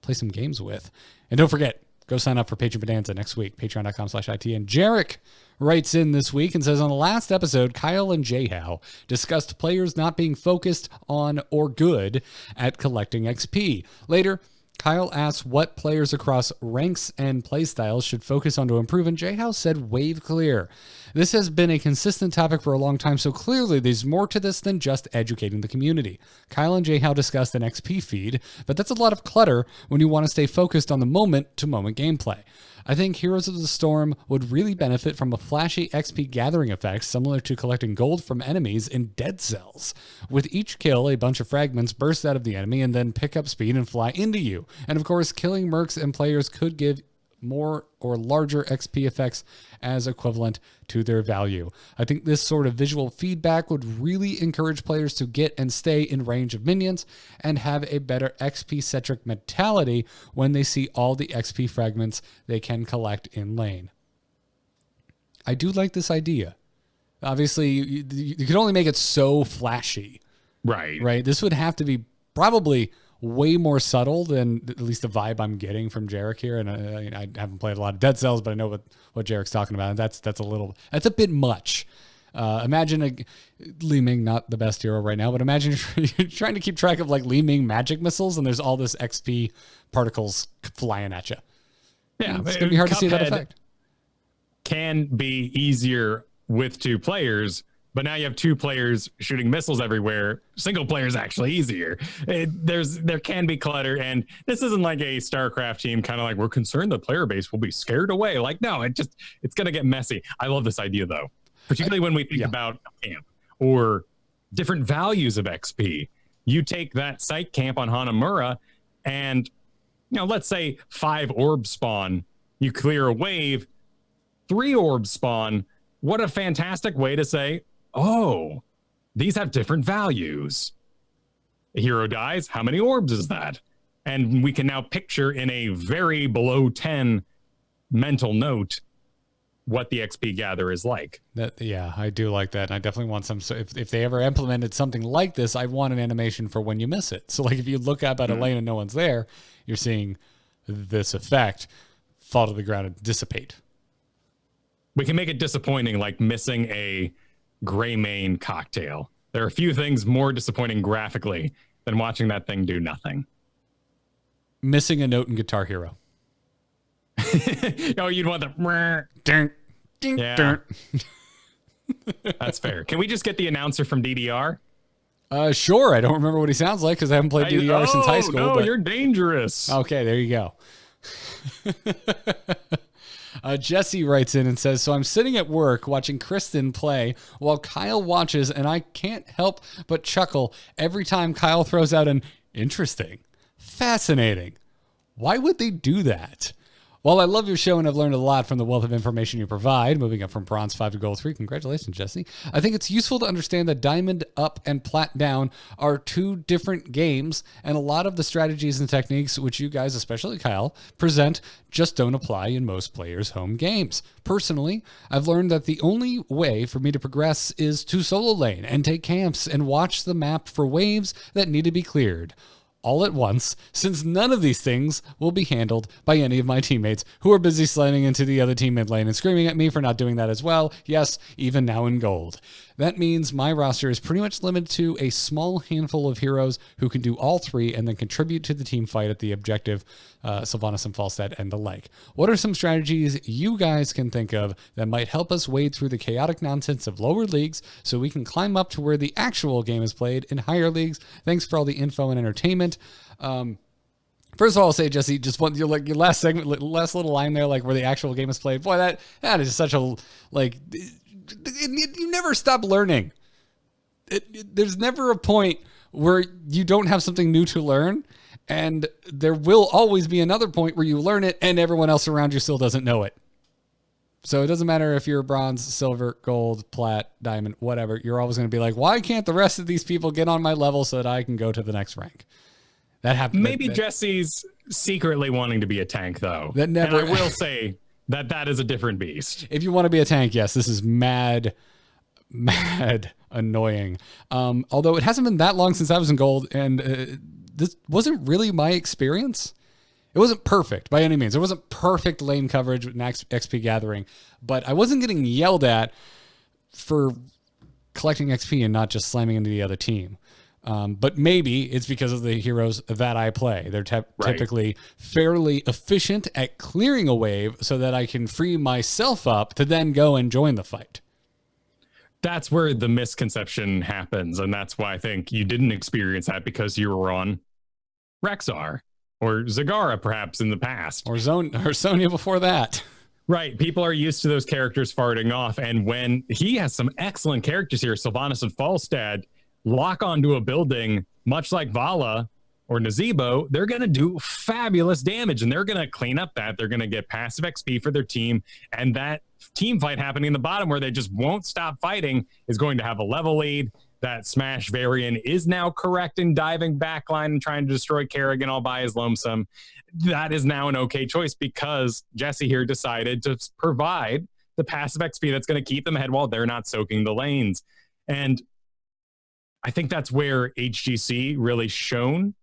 play some games with. And don't forget, go sign up for Patron Bonanza next week, patreon.com/itn. Jarek writes in this week and says, on the last episode, Kyle and J-How discussed players not being focused on or good at collecting XP. Later, Kyle asked what players across ranks and playstyles should focus on to improve, and J-How said wave clear. This has been a consistent topic for a long time, so clearly there's more to this than just educating the community. Kyle and J-How discussed an XP feed, but that's a lot of clutter when you want to stay focused on the moment-to-moment gameplay. I think Heroes of the Storm would really benefit from a flashy XP gathering effect similar to collecting gold from enemies in Dead Cells. With each kill, a bunch of fragments burst out of the enemy and then pick up speed and fly into you. And of course, killing mercs and players could give more or larger XP effects as equivalent to their value. I think this sort of visual feedback would really encourage players to get and stay in range of minions and have a better XP-centric mentality when they see all the XP fragments they can collect in lane. I do like this idea. Obviously, you can only make it so flashy. Right. This would have to be probably way more subtle than at least the vibe I'm getting from Jarek here. And I haven't played a lot of Dead Cells, but I know what Jarek's talking about. And that's a bit much. Imagine Li Ming, not the best hero right now, but imagine you're trying to keep track of like Li Ming magic missiles and there's all this XP particles flying at you. Yeah, it's going to be hard to see that effect. Can be easier with two players, but now you have two players shooting missiles everywhere. Single player is actually easier. There can be clutter, and this isn't like a StarCraft team kind of like we're concerned the player base will be scared away. Like, no, it's going to get messy. I love this idea though, particularly when we think about camp or different values of XP. You take that site camp on Hanamura, and let's say 5 orbs spawn. You clear a wave, 3 orbs spawn. What a fantastic way to say, oh, these have different values. A hero dies, how many orbs is that? And we can now picture in a very below 10 mental note what the XP gather is like. I do like that. And I definitely want some. So if they ever implemented something like this, I want an animation for when you miss it. So like if you look up at a lane and no one's there, you're seeing this effect fall to the ground and dissipate. We can make it disappointing, like missing a gray main cocktail. There are a few things more disappointing graphically than watching that thing do nothing. Missing a note in Guitar Hero. Oh, you'd want the ding, ding, yeah. That's fair. Can we just get the announcer from DDR? Sure. I don't remember what he sounds like because I haven't played DDR since high school. No, you're dangerous. Okay, there you go. Jesse writes in and says, so I'm sitting at work watching Kristen play while Kyle watches, and I can't help but chuckle every time Kyle throws out an interesting, fascinating. Why would they do that? Well, I love your show and I've learned a lot from the wealth of information you provide, moving up from bronze 5 to gold 3. Congratulations, Jesse. I think it's useful to understand that Diamond Up and Plat Down are 2 different games, and a lot of the strategies and techniques which you guys, especially Kyle, present just don't apply in most players' home games. Personally, I've learned that the only way for me to progress is to solo lane and take camps and watch the map for waves that need to be cleared. all at once, since none of these things will be handled by any of my teammates who are busy slamming into the other team mid lane and screaming at me for not doing that as well. Yes, even now in gold. That means my roster is pretty much limited to a small handful of heroes who can do all three and then contribute to the team fight at the objective, Sylvanas and Falstad and the like. What are some strategies you guys can think of that might help us wade through the chaotic nonsense of lower leagues so we can climb up to where the actual game is played in higher leagues? Thanks for all the info and entertainment. First of all, I'll say, Jesse, just want your last segment, last little line there, like where the actual game is played. Boy, that is such a, like, you never stop learning. There's never a point where you don't have something new to learn, and there will always be another point where you learn it and everyone else around you still doesn't know it. So it doesn't matter if you're bronze, silver, gold, plat, diamond, whatever. You're always going to be like, why can't the rest of these people get on my level so that I can go to the next rank? That happened. Maybe Jesse's secretly wanting to be a tank, though. That never. And I will say that is a different beast. If you want to be a tank, yes, this is mad annoying. Although it hasn't been that long since I was in gold, and this wasn't really my experience. It wasn't perfect by any means. It wasn't perfect lane coverage with XP gathering, but I wasn't getting yelled at for collecting XP and not just slamming into the other team. But maybe it's because of the heroes that I play. They're typically fairly efficient at clearing a wave so that I can free myself up to then go and join the fight. That's where the misconception happens. And that's why I think you didn't experience that, because you were on Rexxar or Zagara perhaps in the past. Or Sonya before that. Right. People are used to those characters farting off. And when he has some excellent characters here, Sylvanas and Falstad, lock onto a building, much like Vala or Nazeebo, they're going to do fabulous damage, and they're going to clean up that. They're going to get passive XP for their team, and that team fight happening in the bottom where they just won't stop fighting is going to have a level lead. That Smash Varian is now correct in diving backline and trying to destroy Kerrigan all by his lonesome. That is now an okay choice because Jesse here decided to provide the passive XP that's going to keep them ahead while they're not soaking the lanes. And I think that's where HGC really shimmered.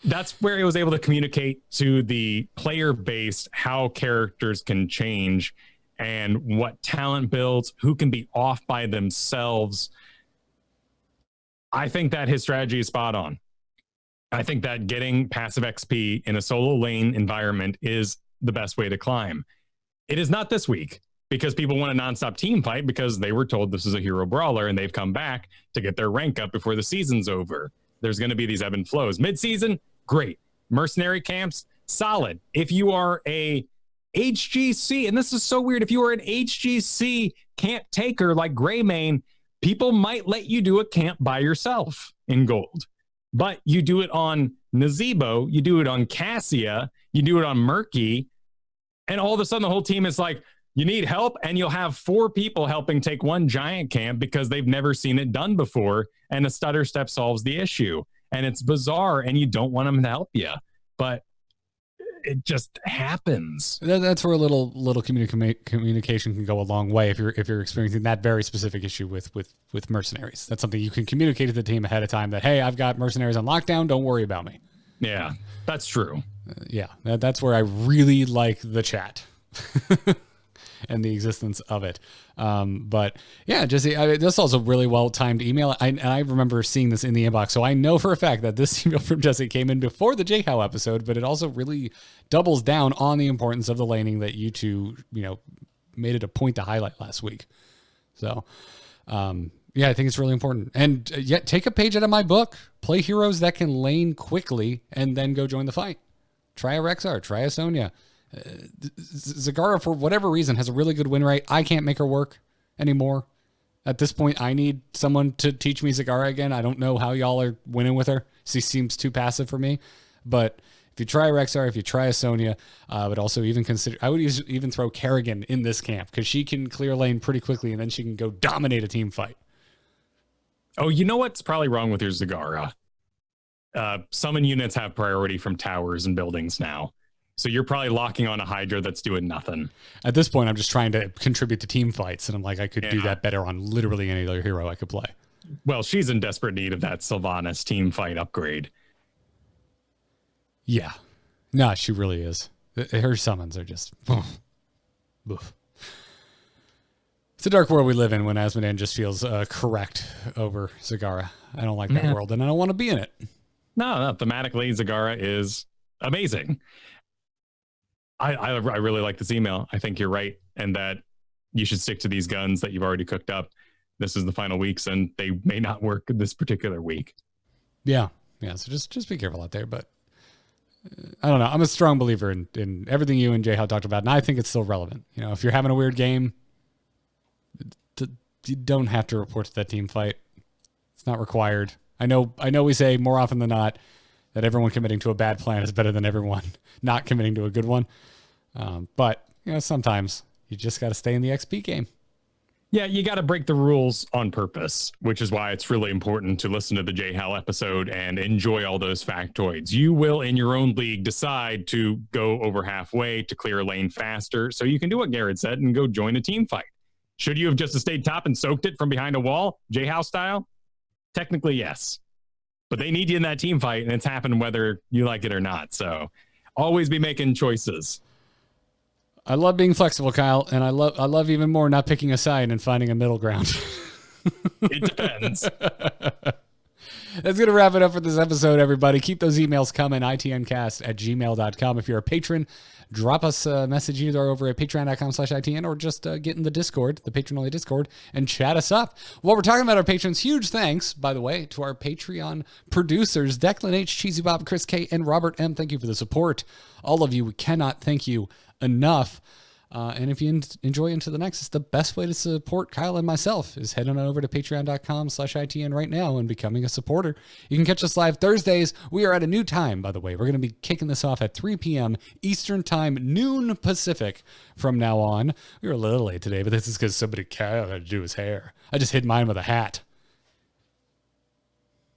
That's where it was able to communicate to the player base how characters can change and what talent builds, who can be off by themselves. I think that his strategy is spot on. I think that getting passive XP in a solo lane environment is the best way to climb. It is not this week because people want a nonstop team fight because they were told this is a hero brawler and they've come back to get their rank up before the season's over. There's going to be these ebb and flows. Mid-season, great. Mercenary camps, solid. If you are a HGC, and this is so weird, if you are an HGC camp taker like Greymane, people might let you do a camp by yourself in gold. But you do it on Nazeebo, you do it on Cassia, you do it on Murky, and all of a sudden the whole team is like, you need help, and you'll have 4 people helping take one giant camp because they've never seen it done before, and a stutter step solves the issue. And it's bizarre, and you don't want them to help you, but it just happens. That's where a little communication can go a long way if you're experiencing that very specific issue with mercenaries. That's something you can communicate to the team ahead of time that, hey, I've got mercenaries on lockdown. Don't worry about me. Yeah, that's true. That's where I really like the chat. And the existence of it. But yeah, Jesse, this is also really well-timed email. I remember seeing this in the inbox. So I know for a fact that this email from Jesse came in before the J-How episode, but it also really doubles down on the importance of the laning that you two, made it a point to highlight last week. So, yeah, I think it's really important. And yet take a page out of my book, play heroes that can lane quickly and then go join the fight. Try a Rexxar, try a Sonya. Zagara, for whatever reason, has a really good win rate. I can't make her work anymore. At this point, I need someone to teach me Zagara again. I don't know how y'all are winning with her. She seems too passive for me. But if you try Rexxar, if you try a Sonya, I would also even consider, I would even throw Kerrigan in this camp because she can clear lane pretty quickly and then she can go dominate a team fight. Oh, you know what's probably wrong with your Zagara? Summon units have priority from towers and buildings now. So you're probably locking on a Hydra that's doing nothing. At this point, I'm just trying to contribute to team fights, and I'm like, I could do that better on literally any other hero I could play. Well, she's in desperate need of that Sylvanas team fight upgrade. Yeah. No, she really is. Her summons are just... Oof. It's a dark world we live in when Asmodean just feels correct over Zagara. I don't like that world, and I don't want to be in it. No, thematically, Zagara is amazing. I really like this email. I think you're right, and that you should stick to these guns that you've already cooked up. This is the final weeks, and they may not work this particular week. Yeah. So just be careful out there. But I don't know. I'm a strong believer in everything you and Jay talked about, and I think it's still relevant. You know, if you're having a weird game, you don't have to report to that team fight. It's not required. I know we say more often than not that everyone committing to a bad plan is better than everyone not committing to a good one. But, you know, sometimes you just got to stay in the XP game. Yeah, you got to break the rules on purpose, which is why it's really important to listen to the J-Hal episode and enjoy all those factoids. You will, in your own league, decide to go over halfway to clear a lane faster, so you can do what Garrett said and go join a team fight. Should you have just stayed top and soaked it from behind a wall, J-Hal style? Technically, yes. But they need you in that team fight, and it's happened whether you like it or not. So always be making choices. I love being flexible, Kyle, and I love even more not picking a side and finding a middle ground. It depends. That's going to wrap it up for this episode, everybody. Keep those emails coming, itncast@gmail.com. If you're a patron, drop us a message either over at patreon.com/ITN or just get in the Discord, the patron-only Discord, and chat us up. While we're talking about our patrons, huge thanks, by the way, to our Patreon producers, Declan H., Cheesy Bob, Chris K., and Robert M. Thank you for the support. All of you, we cannot thank you enough. And if you enjoy Into the Nexus, the best way to support Kyle and myself is heading on over to patreon.com/ITN right now and becoming a supporter. You can catch us live Thursdays. We are at a new time, by the way. We're going to be kicking this off at 3 p.m. Eastern Time, noon Pacific from now on. We were a little late today, but this is because somebody had to do his hair. I just hid mine with a hat.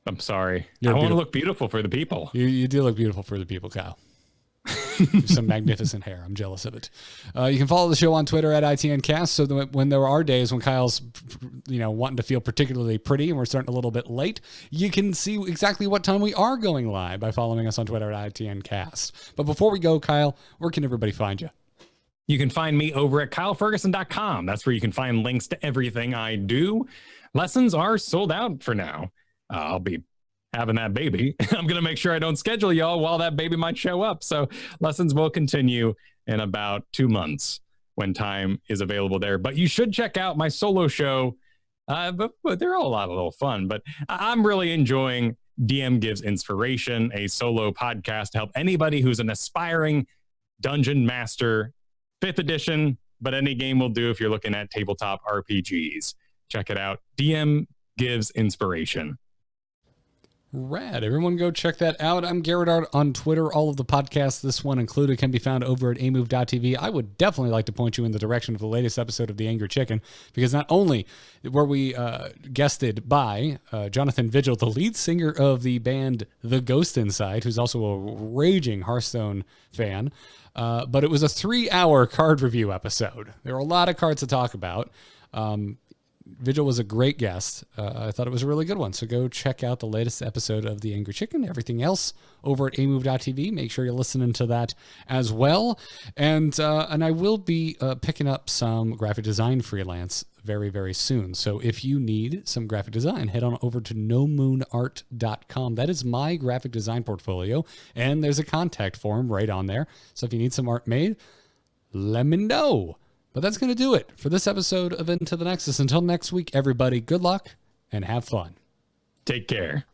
I'm sorry. I want to look beautiful for the people. You do look beautiful for the people, Kyle. Some magnificent hair. I'm jealous of it. You can follow the show on Twitter at ITNcast, so that when there are days when Kyle's, wanting to feel particularly pretty and we're starting a little bit late, you can see exactly what time we are going live by following us on Twitter at ITNcast. But before we go, Kyle, where can everybody find you? You can find me over at KyleFergusson.com. That's where you can find links to everything I do. Lessons are sold out for now. I'll be having that baby. I'm going to make sure I don't schedule y'all while that baby might show up. So lessons will continue in about 2 months when time is available there. But you should check out my solo show. But they're all a lot of little fun. But I'm really enjoying DM Gives Inspiration, a solo podcast to help anybody who's an aspiring dungeon master, 5th edition, but any game will do if you're looking at tabletop RPGs. Check it out. DM Gives Inspiration. Rad. Everyone go check that out. I'm Garrett Art on Twitter. All of the podcasts, this one included, can be found over at amove.tv. I would definitely like to point you in the direction of the latest episode of The Angry Chicken, because not only were we guested by Jonathan Vigil, the lead singer of the band The Ghost Inside, who's also a raging Hearthstone fan, but it was a 3-hour card review episode. There are a lot of cards to talk about. Vigil was a great guest. I thought it was a really good one. So go check out the latest episode of The Angry Chicken. Everything else over at amove.tv. Make sure you're listening to that as well. And I will be picking up some graphic design freelance very, very soon. So if you need some graphic design, head on over to nomoonart.com. That is my graphic design portfolio. And there's a contact form right on there. So if you need some art made, let me know. But that's going to do it for this episode of Into the Nexus. Until next week, everybody, good luck and have fun. Take care.